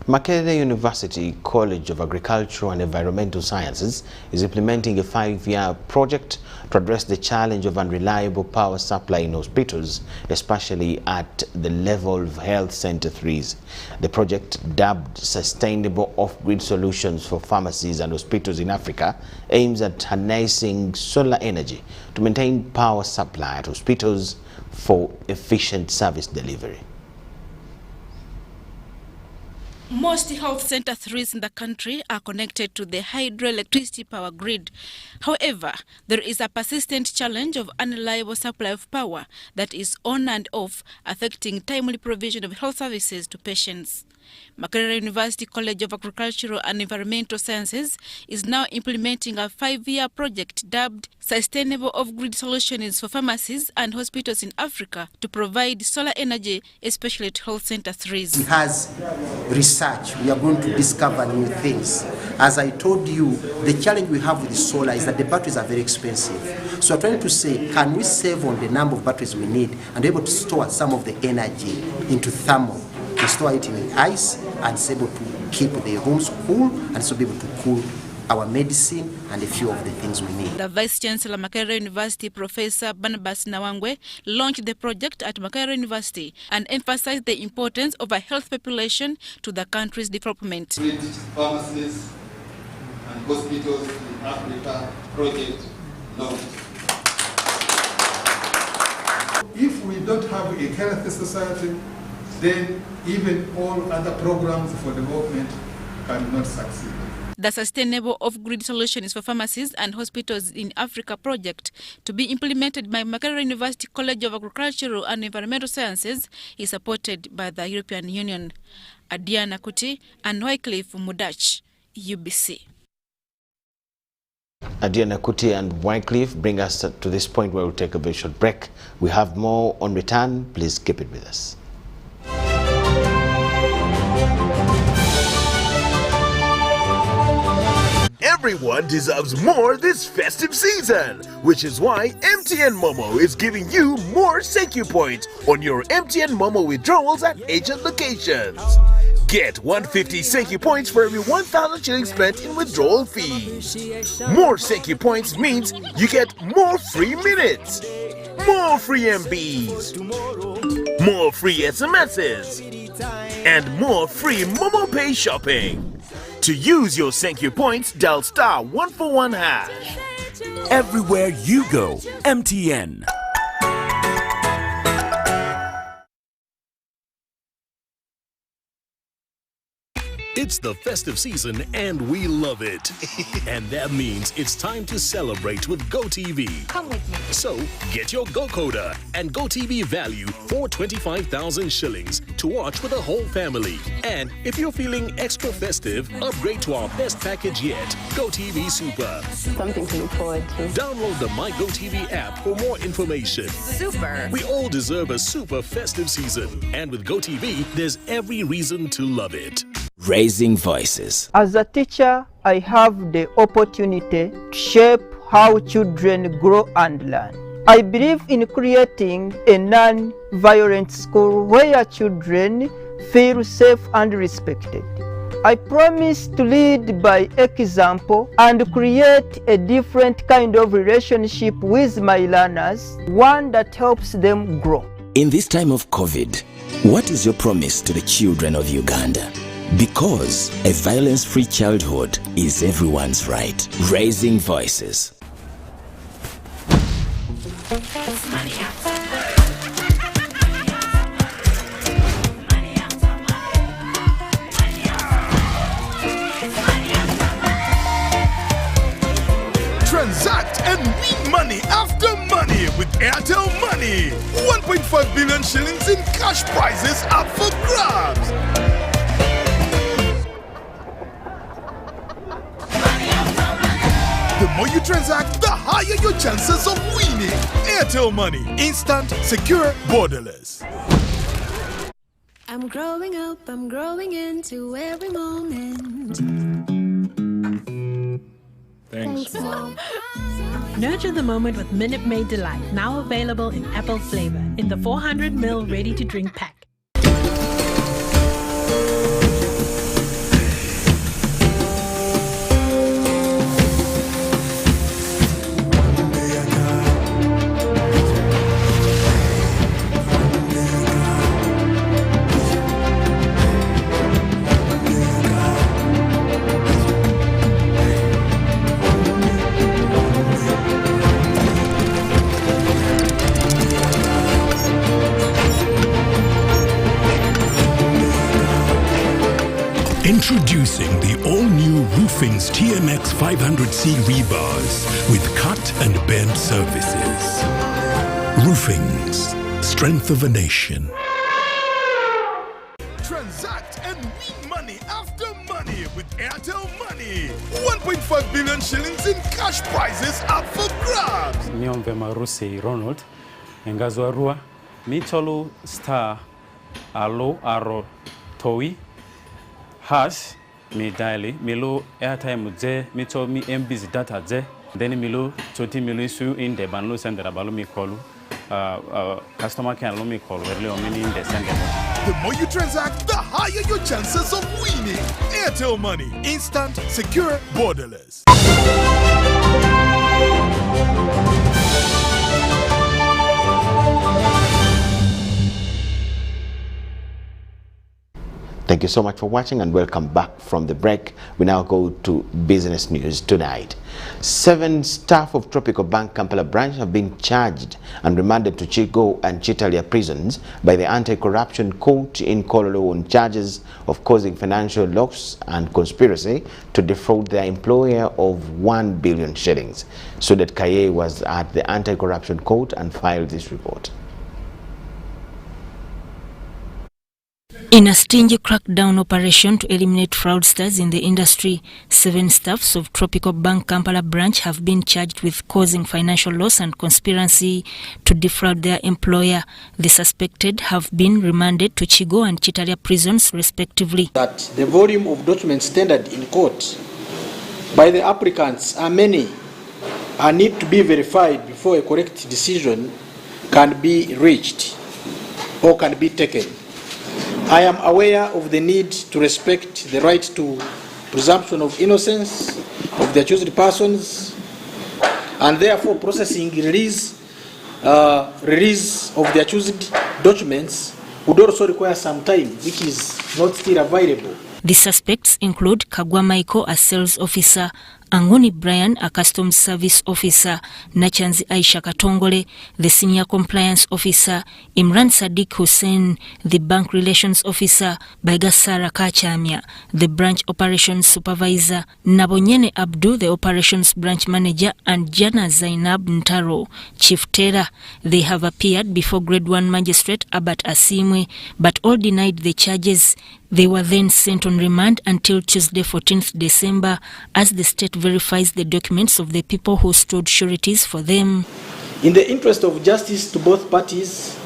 S1: Makerere University College of Agricultural and Environmental Sciences is implementing a 5-year project to address the challenge of unreliable power supply in hospitals, especially at the level of health center 3s. The project, dubbed Sustainable Off-Grid Solutions for Pharmacies and Hospitals in Africa, aims at harnessing solar energy to maintain power supply at hospitals for efficient service delivery.
S2: Most health center 3s in the country are connected to the hydroelectricity power grid. However, there is a persistent challenge of unreliable supply of power that is on and off, affecting timely provision of health services to patients. Makerere University College of Agricultural and Environmental Sciences is now implementing a 5-year project dubbed Sustainable Off-Grid Solutions for Pharmacies and Hospitals in Africa to provide solar energy, especially to health center 3s.
S3: It has research. We are going to discover new things. As I told you, the challenge we have with the solar is that the batteries are very expensive. So we're trying to say, can we save on the number of batteries we need and be able to store some of the energy into thermal? To store it in ice and it's able to keep the rooms cool and so be able to cool our medicine and a few of the things we need.
S2: The Vice Chancellor Makerere University, Professor Barnabas Nawangwe, launched the project at Makerere University and emphasized the importance of a health population to the country's development.
S6: Pharmacies and hospitals in Africa project launched. If we don't have a healthy society, then even all other programs for development cannot succeed.
S2: The Sustainable Off-Grid Solutions for Pharmacies and Hospitals in Africa project, to be implemented by Makerere University College of Agricultural and Environmental Sciences, is supported by the European Union. Adiana Kuti and Wycliffe Mudach, UBC.
S1: Adiana Kuti and Wycliffe bring us to this point where we'll take a very short break. We have more on return. Please keep it with us.
S7: Everyone deserves more this festive season, which is why MTN Momo is giving you more thank you points on your MTN Momo withdrawals at agent locations. Get 150 thank you points for every 1,000 shillings spent in withdrawal fees. More thank you points means you get more free minutes, more free MBs, more free SMSs, and more free Momo Pay shopping. To use your thank you points, dial *141#.
S22: Everywhere you go, MTN.
S24: It's the festive season and we love it. And that means it's time to celebrate with GoTV.
S27: Come with me.
S24: So get your GoCoder and GoTV value for 25,000 shillings to watch with the whole family. And if you're feeling extra festive, upgrade to our best package yet, GoTV Super.
S27: Something to look forward to.
S24: Download the My GoTV app for more information.
S27: Super.
S24: We all deserve a super festive season. And with GoTV, there's every reason to love it.
S28: Raising voices.
S29: As a teacher, I have the opportunity to shape how children grow and learn. I believe in creating a non-violent school where children feel safe and respected. I promise to lead by example and create a different kind of relationship with my learners, one that helps them grow.
S28: In this time of COVID, what is your promise to the children of Uganda? Because a violence-free childhood is everyone's right. Raising voices.
S7: Transact and win money after money with Airtel Money. 1.5 billion shillings in cash prizes up for grabs. The more you transact, the higher your chances of winning. Airtel Money. Instant, secure, borderless.
S30: I'm growing up, I'm growing into every moment.
S7: Thanks,
S30: Mom.
S31: Nurture the moment with Minute Maid Delight, now available in apple flavor in the 400ml ready-to-drink pack.
S22: Introducing the all-new Roofing's TMX 500C rebars with cut and bend services. Roofing's, strength of a nation.
S7: Transact and win money after money with Airtel Money. 1.5 billion shillings in cash prizes up for grabs.
S4: Nyombe Marusi Ronald, Ngazwarua, Micholu Star, Alo Aro Toi, Hash, Mi Daily, Milo Airtime Je, Micho Mi MB's data Je, then Milo Choti Milisu in the Banlu Sender Balumi Kolu. Customer can only call early or many in the sender.
S7: The more you transact, the higher your chances of winning. Airtel Money. Instant, secure, borderless.
S1: Thank you so much for watching and welcome back from the break. We now go to business news tonight. 7 staff of Tropical Bank Kampala branch have been charged and remanded to Chigo and Chitalia prisons by the Anti-Corruption Court in Kololo on charges of causing financial loss and conspiracy to defraud their employer of 1 billion shillings. So that Kaye was at the Anti-Corruption Court and filed this report.
S5: In a stingy crackdown operation to eliminate fraudsters in the industry, 7 staffs of Tropical Bank Kampala branch have been charged with causing financial loss and conspiracy to defraud their employer. The suspected have been remanded to Chigo and Chitalia prisons respectively.
S8: That the volume of documents tendered in court by the applicants are many and need to be verified before a correct decision can be reached or can be taken. I am aware of the need to respect the right to presumption of innocence of the accused persons, and therefore processing release of the accused documents would also require some time, which is not still available.
S5: The suspects include Kagwa Michael, a sales officer, Angoni Brian, a customs service officer, Nachanzi Aisha Katongole, the senior compliance officer, Imran Sadiq Hussein, the bank relations officer, Baigasara Kachamia, the branch operations supervisor, Nabonyene Abdu, the operations branch manager, and Jana Zainab Ntaro, chief teller. They have appeared before grade 1 magistrate Abat Asimwe, but all denied the charges. They were then sent on remand until Tuesday 14th December as the state verifies the documents of the people who stood sureties for them.
S8: In the interest of justice to both parties,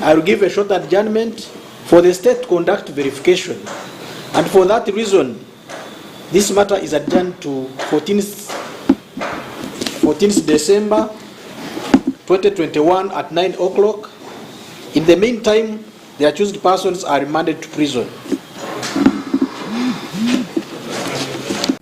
S8: I will give a short adjournment for the state to conduct verification. And for that reason, this matter is adjourned to 14th December 2021 at 9 o'clock. In the meantime, the accused persons are remanded to prison.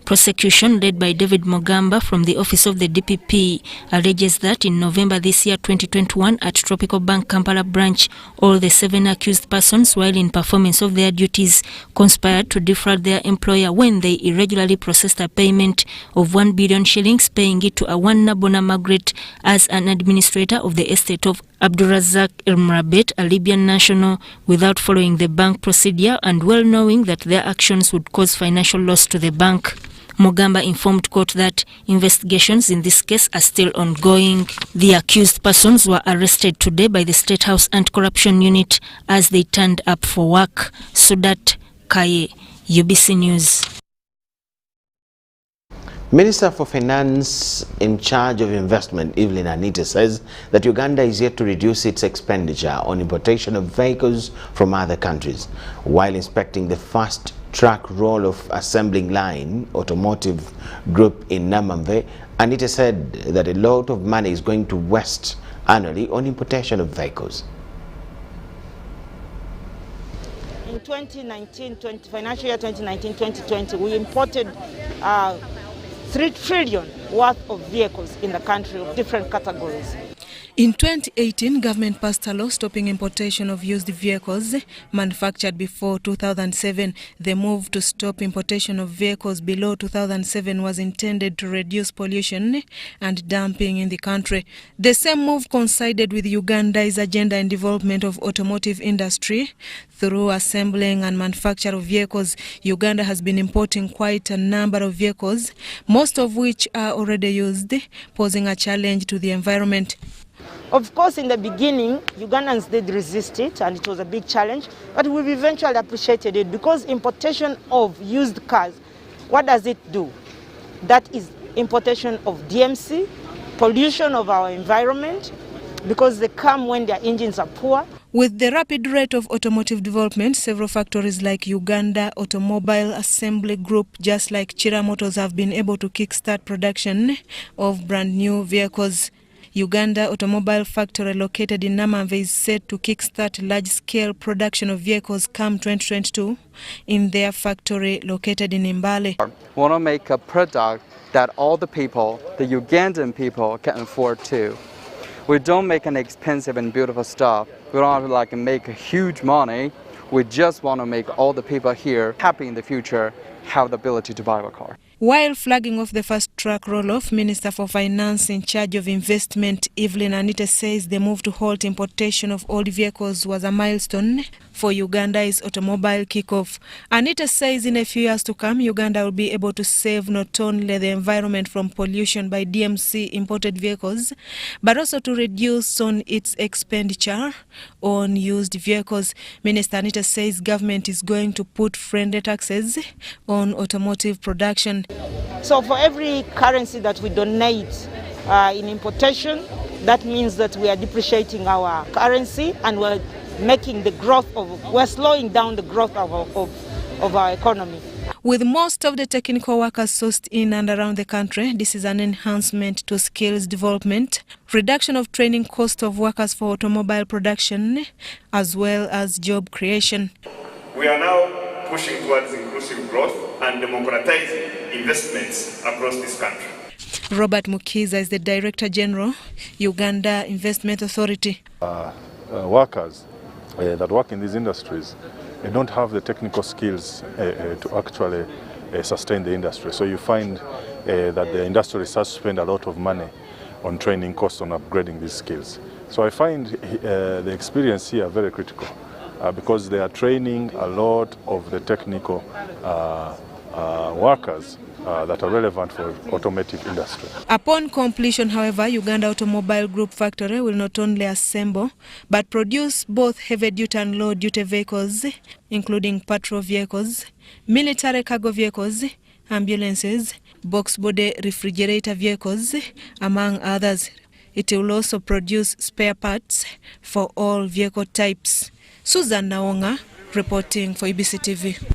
S5: Prosecution led by David Mogamba from the office of the DPP alleges that in November this year 2021 at Tropical Bank Kampala branch, all the 7 accused persons, while in performance of their duties, conspired to defraud their employer when they irregularly processed a payment of 1 billion shillings, paying it to a Nabona Margaret as an administrator of the estate of Abdurazak Elmrabet, a Libyan national, without following the bank procedure and well knowing that their actions would cause financial loss to the bank. Mogamba informed court that investigations in this case are still ongoing. The accused persons were arrested today by the State House Anti-Corruption Unit as they turned up for work. Sudat Kaye, UBC News.
S1: Minister for Finance in charge of investment, Evelyn Anita, says that Uganda is yet to reduce its expenditure on importation of vehicles from other countries. While inspecting the fast track roll-off assembling line automotive group in Namamve, Anita said that a lot of money is going to waste annually on importation of vehicles.
S9: In 2019, financial year 2019-2020, we imported 3 trillion worth of vehicles in the country of different categories.
S2: In 2018, government passed a law stopping importation of used vehicles manufactured before 2007. The move to stop importation of vehicles below 2007 was intended to reduce pollution and dumping in the country. The same move coincided with Uganda's agenda in development of automotive industry. Through assembling and manufacture of vehicles, Uganda has been importing quite a number of vehicles, most of which are already used, posing a challenge to the environment.
S9: Of course, in the beginning, Ugandans did resist it, and it was a big challenge, but we've eventually appreciated it because importation of used cars, what does it do? That is importation of DMC, pollution of our environment, because they come when their engines are poor.
S2: With the rapid rate of automotive development, several factories like Uganda Automobile Assembly Group, just like Chira Motors, have been able to kickstart production of brand new vehicles. Uganda Automobile Factory located in Namamve is set to kickstart large-scale production of vehicles come 2022 in their factory located in Mbale.
S10: We want to make a product that all the people, the Ugandan people, can afford too. We don't make an expensive and beautiful stuff. We don't want to make huge money. We just want to make all the people here happy in the future, have the ability to buy a car.
S2: While flagging off the first track roll-off, Minister for Finance in charge of investment, Evelyn Anita, says the move to halt importation of old vehicles was a milestone for Uganda's automobile kick-off. Anita says in a few years to come, Uganda will be able to save not only the environment from pollution by DMC imported vehicles, but also to reduce on its expenditure on used vehicles. Minister Anita says government is going to put friendly taxes on automotive production.
S9: So for every currency that we donate in importation, that means that we are depreciating our currency and we're making the growth of, we're slowing down the growth of our economy.
S2: With most of the technical workers sourced in and around the country, this is an enhancement to skills development, reduction of training cost of workers for automobile production, as well as job creation.
S11: We are now pushing towards inclusive growth and democratizing investments across this country.
S2: Robert Mukiza is the Director General, Uganda Investment Authority.
S12: Workers that work in these industries don't have the technical skills to actually sustain the industry. So you find that the industry starts to spend a lot of money on training costs, on upgrading these skills. So I find the experience here very critical because they are training a lot of the technical workers that are relevant for automotive industry.
S2: Upon completion, however, Uganda Automobile Group Factory will not only assemble but produce both heavy-duty and low-duty vehicles, including patrol vehicles, military cargo vehicles, ambulances, box-body refrigerator vehicles, among others. It will also produce spare parts for all vehicle types. Susan Naonga, reporting for UBC TV.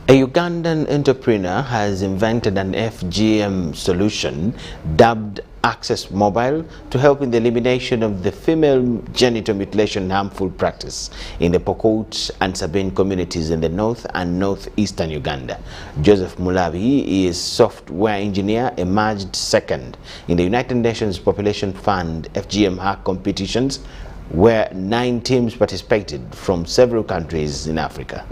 S1: A Ugandan entrepreneur has invented an FGM solution dubbed Access Mobile to help in the elimination of the female genital mutilation harmful practice in the Pokot and Sabine communities in the north and northeastern Uganda. Joseph Mulabi is software engineer, emerged second in the United Nations Population Fund FGM hack competitions, where 9 teams participated from several countries in Africa.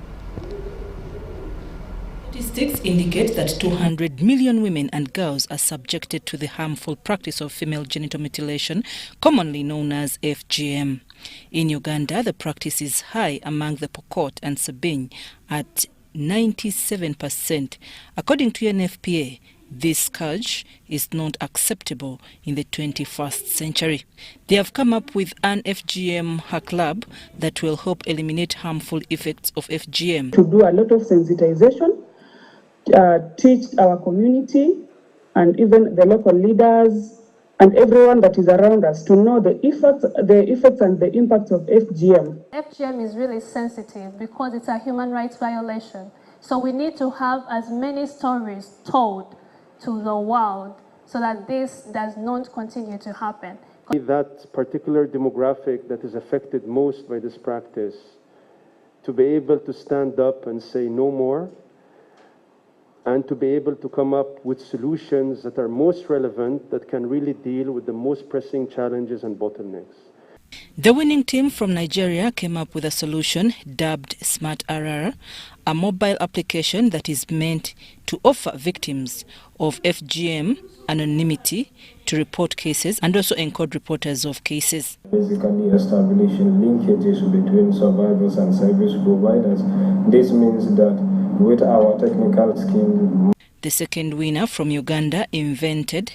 S13: Statistics indicate that 200 million women and girls are subjected to the harmful practice of female genital mutilation, commonly known as FGM. In Uganda, the practice is high among the Pokot and Sabine at 97%. According to UNFPA, this scourge is not acceptable in the 21st century. They have come up with an FGM hack lab that will help eliminate harmful effects of FGM.
S14: To do a lot of sensitization, teach our community and even the local leaders and everyone that is around us to know the effects and the impacts of FGM.
S15: FGM is really sensitive because it's a human rights violation. So we need to have as many stories told to the world so that this does not continue to happen.
S16: That particular demographic that is affected most by this practice, to be able to stand up and say no more, and to be able to come up with solutions that are most relevant, that can really deal with the most pressing challenges and bottlenecks.
S13: The winning team from Nigeria came up with a solution dubbed Smart RR, a mobile application that is meant to offer victims of FGM anonymity to report cases and also encode reporters of cases.
S3: Basically establishing linkages between survivors and service providers. This means that with our technical skills.
S13: The second winner from Uganda invented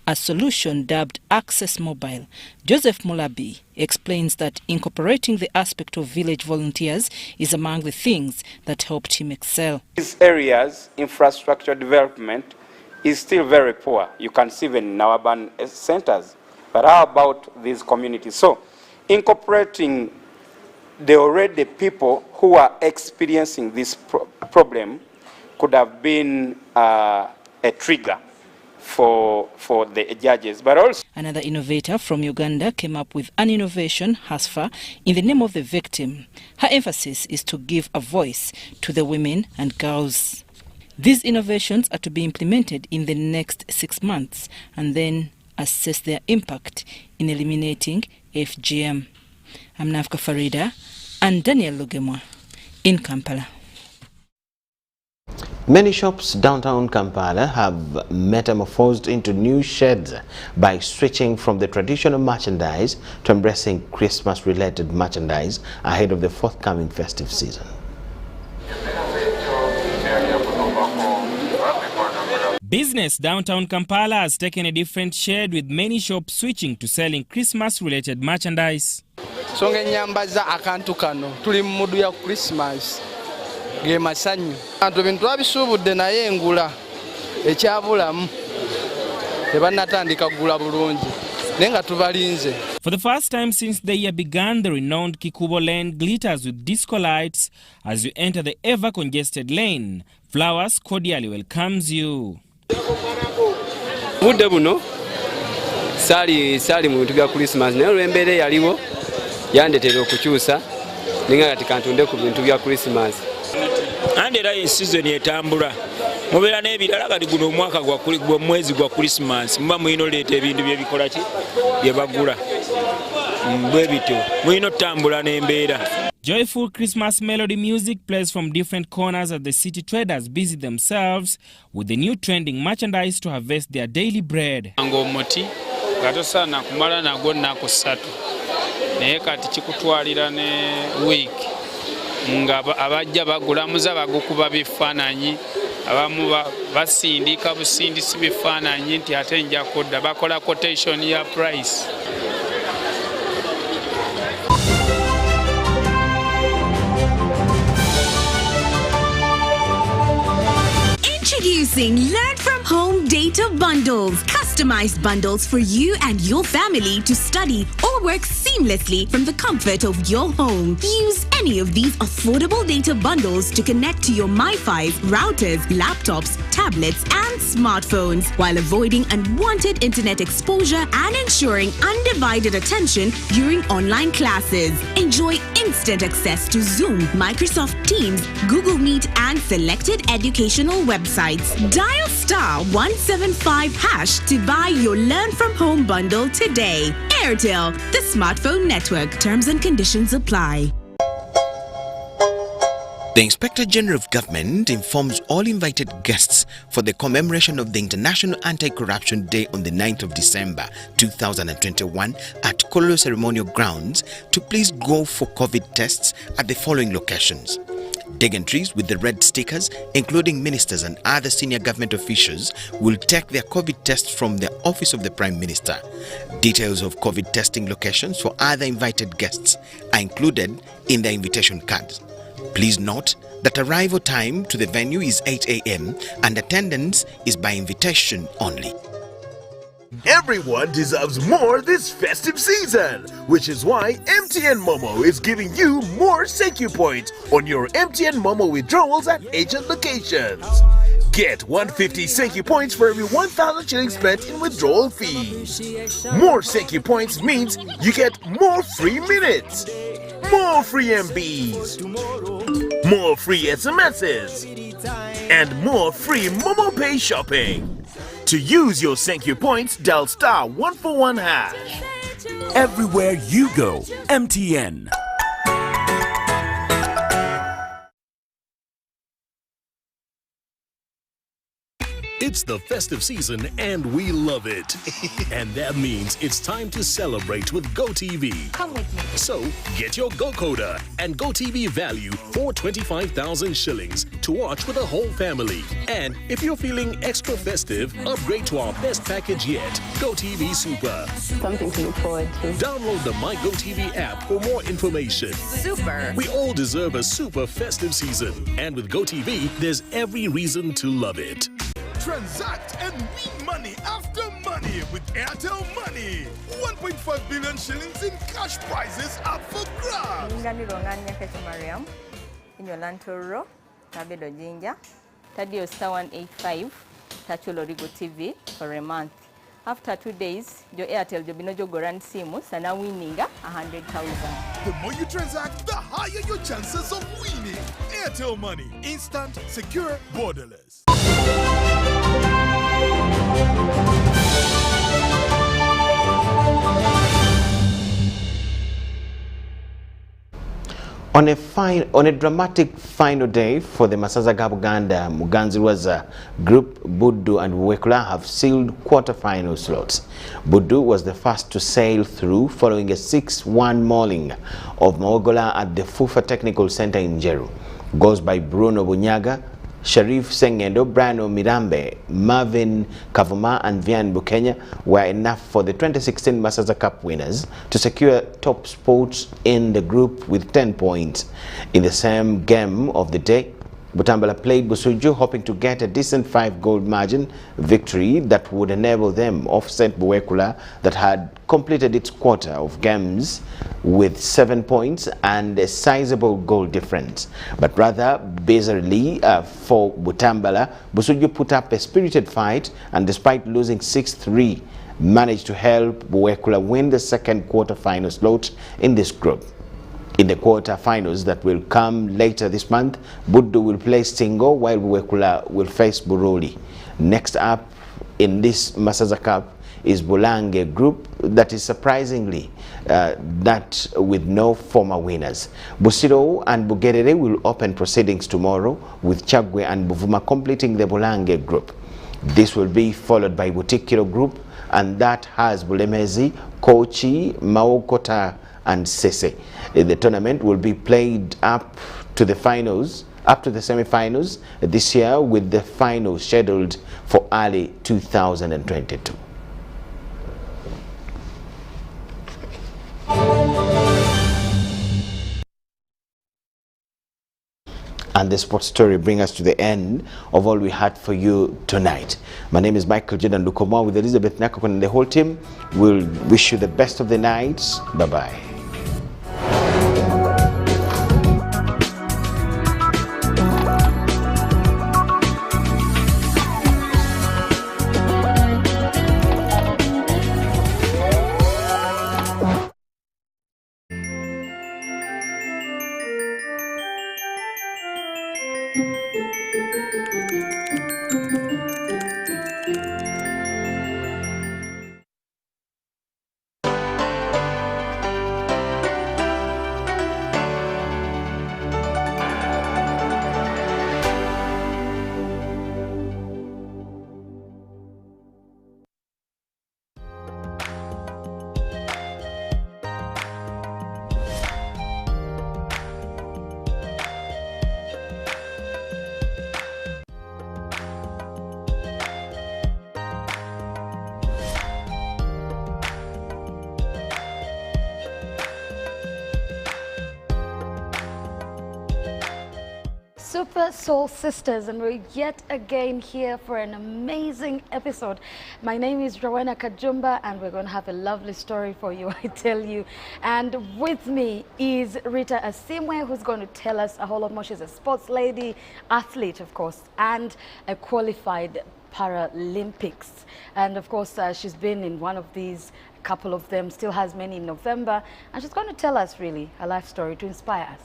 S13: a solution dubbed Access Mobile. Joseph Mulabi explains that incorporating the aspect of village volunteers is among the things that helped him excel.
S6: These areas, infrastructure development is still very poor. You can see even in our urban centers. But how about these communities? So, incorporating the already people who are experiencing this problem could have been a trigger for the judges, but also
S13: another innovator from Uganda came up with an innovation, HASFA, in the name of the victim. Her emphasis is to give a voice to the women and girls. These innovations are to be implemented in the next 6 months and then assess their impact in eliminating FGM. I'm Nafka Farida and Daniel Lukomwa in Kampala.
S1: Many shops downtown Kampala have metamorphosed into new sheds by switching from the traditional merchandise to embracing Christmas-related merchandise ahead of the forthcoming festive season.
S17: Business downtown Kampala has taken a different shade, with many shops switching to selling Christmas-related merchandise.
S18: Songe nyambaza akantu kano tuli mudu ya Christmas. Gemasanyu antu bintu abisubudde naye engula ekyabulamu tebanatandika kugula bulungi nenga tubalinze.
S17: For the first time since the year began, the renowned Kikubo lane glitters with disco lights as you enter the ever congested lane. Flowers cordially welcomes you.
S19: Budde buno sali mu bintu bya Christmas naye olw'embeera yaliwo yandetera okukyusa ninga kati kantunde ku bintu bya Christmas.
S20: Andi era season etambula mubeera n'ebirala kati guno omwaka gwa mwezi gwa Christmas muba muyina oleeta ebintu byebikola ki bye bagula bwe bityo muyina otambula n'embeera.
S17: Joyful Christmas melody music plays from different corners as the city traders busy themselves with the new trending merchandise to harvest their daily bread.
S22: Ng'omuti gatosaana kumala nagwo nnaku 3 naye kati kikutwalira ne week nga abajja bagulamuza bagukuba bifaananyi abamu basindika busindisi bifaananyi nti ate nja kudda bakola quotation ya price.
S21: Introducing Learn from Home Data Bundles. Customized bundles for you and your family to study or work seamlessly from the comfort of your home. Use any of these affordable data bundles to connect to your MiFi routers, laptops, tablets, and smartphones while avoiding unwanted internet exposure and ensuring undivided attention during online classes. Enjoy instant access to Zoom, Microsoft Teams, Google Meet, and selected educational websites. Dial *175# to buy your Learn from Home bundle today. Airtel, the smartphone network. Terms and conditions apply.
S1: The Inspector General of Government informs all invited guests for the commemoration of the International Anti-Corruption Day on the 9th of December 2021 at Kololo Ceremonial Grounds to please go for COVID tests at the following locations. Dignitaries with the red stickers, including ministers and other senior government officials, will take their COVID tests from the Office of the Prime Minister. Details of COVID testing locations for other invited guests are included in the invitation cards. Please note that arrival time to the venue is 8 a.m. and attendance is by invitation only.
S7: Everyone deserves more this festive season, which is why MTN Momo is giving you more thank you points on your MTN Momo withdrawals at agent locations. Get 150 thank you points for every 1,000 shillings spent in withdrawal fees. More thank you points means you get more free minutes, more free MBs, more free SMSs, and more free Momo Pay shopping. To use your thank you points, dial *141#.
S4: Everywhere you go, MTN.
S8: It's the festive season and we love it. And that means it's time to celebrate with GoTV.
S23: Come with me.
S8: So get your GoCoder and GoTV value for 25,000 shillings to watch with the whole family. And if you're feeling extra festive, upgrade to our best package yet, GoTV Super.
S23: Something to look forward to.
S8: Download the My GoTV app for more information.
S23: Super.
S8: We all deserve a super festive season. And with GoTV, there's every reason to love it.
S24: Transact and win money after money with Airtel Money. 1.5 billion shillings in cash prizes up for grabs.
S25: Ngani Mariam, in your Lantoro, Tabedo Jinja, Tadio Star 185, Tachulo Rigo TV for a month. After 2 days, your Airtel Jobinojo Goran Simus and now winning 100,000.
S24: The more you transact, the higher your chances of winning. Airtel Money, instant, secure, borderless.
S1: On a dramatic final day for the Masazaga Buganda Muganzirwaza group, Buddu and Wekula have sealed quarter-final slots. Buddu was the first to sail through following a 6-1 mauling of Maogola at the Fufa Technical Center in Jeru. Goals by Bruno Bunyaga, Sharif Sengendo, Brano Mirambe, Marvin Kavuma and Vian Bukenya were enough for the 2016 Masaza Cup winners to secure top spots in the group with 10 points. In the same game of the day, Butambala played Busuju, hoping to get a decent 5-goal margin victory that would enable them offset Buwekula that had completed its quarter of games with 7 points and a sizable goal difference. But rather bizarrely for Butambala, Busuju put up a spirited fight and despite losing 6-3, managed to help Buwekula win the second quarter-final slot in this group. In the quarter-finals that will come later this month, Buddu will play Stingo while Buwekula will face Buroli. Next up in this Masaza Cup is Bulange group that is surprisingly that with no former winners. Busiro and Bugerere will open proceedings tomorrow with Chagwe and Buvuma completing the Bulange group. This will be followed by Butikiro group and that has Bulemezi, Kochi, Maokota and Sese. The tournament will be played up to the semi-finals this year with the finals scheduled for early 2022. And the sports story brings us to the end of all we had for you tonight. My name is Michael Jordan Lukomwa with Elizabeth Nakakon and the whole team. We'll wish you the best of the nights. Bye-bye.
S26: Super Soul Sisters, and we're yet again here for an amazing episode. My name is Rowena Kajumba and we're going to have a lovely story for you, I tell you. And with me is Rita Asimwe, who's going to tell us a whole lot more. She's a sports lady, athlete of course, and a qualified Paralympics. And of course she's been in one of these, a couple of them, still has many in November, and she's going to tell us really her life story to inspire us.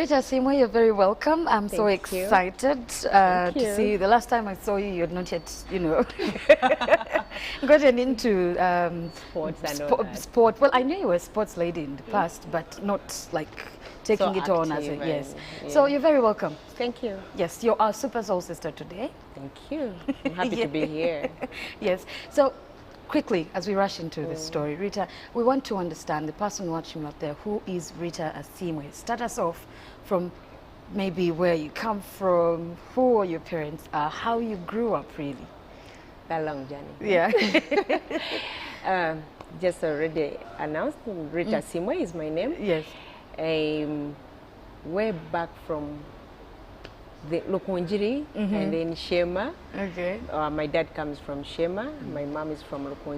S26: Rita Simwe, you're very welcome. I'm so excited to see you. The last time I saw you, you had not yet, you know, gotten into
S2: sports and all that.
S26: Sport. Well, I knew you were a sports lady in the past, but not like taking it on as a, yes. Yeah. So you're very welcome.
S2: Thank you.
S26: Yes, you're our Super Soul sister today.
S2: Thank you. I'm happy to be here.
S26: Yes. So quickly, as we rush into this story, Rita, we want to understand the person watching out there. Who is Rita Asimwe? Start us off from maybe where you come from, who your parents are, how you grew up, really.
S2: That long journey.
S26: Yeah.
S2: Just already announced, Rita Asimwe is my name.
S26: Yes.
S2: Way back from the Lukomwa and then Shema.
S26: Okay.
S2: My dad comes from Shema. My mom is from Lukomwa.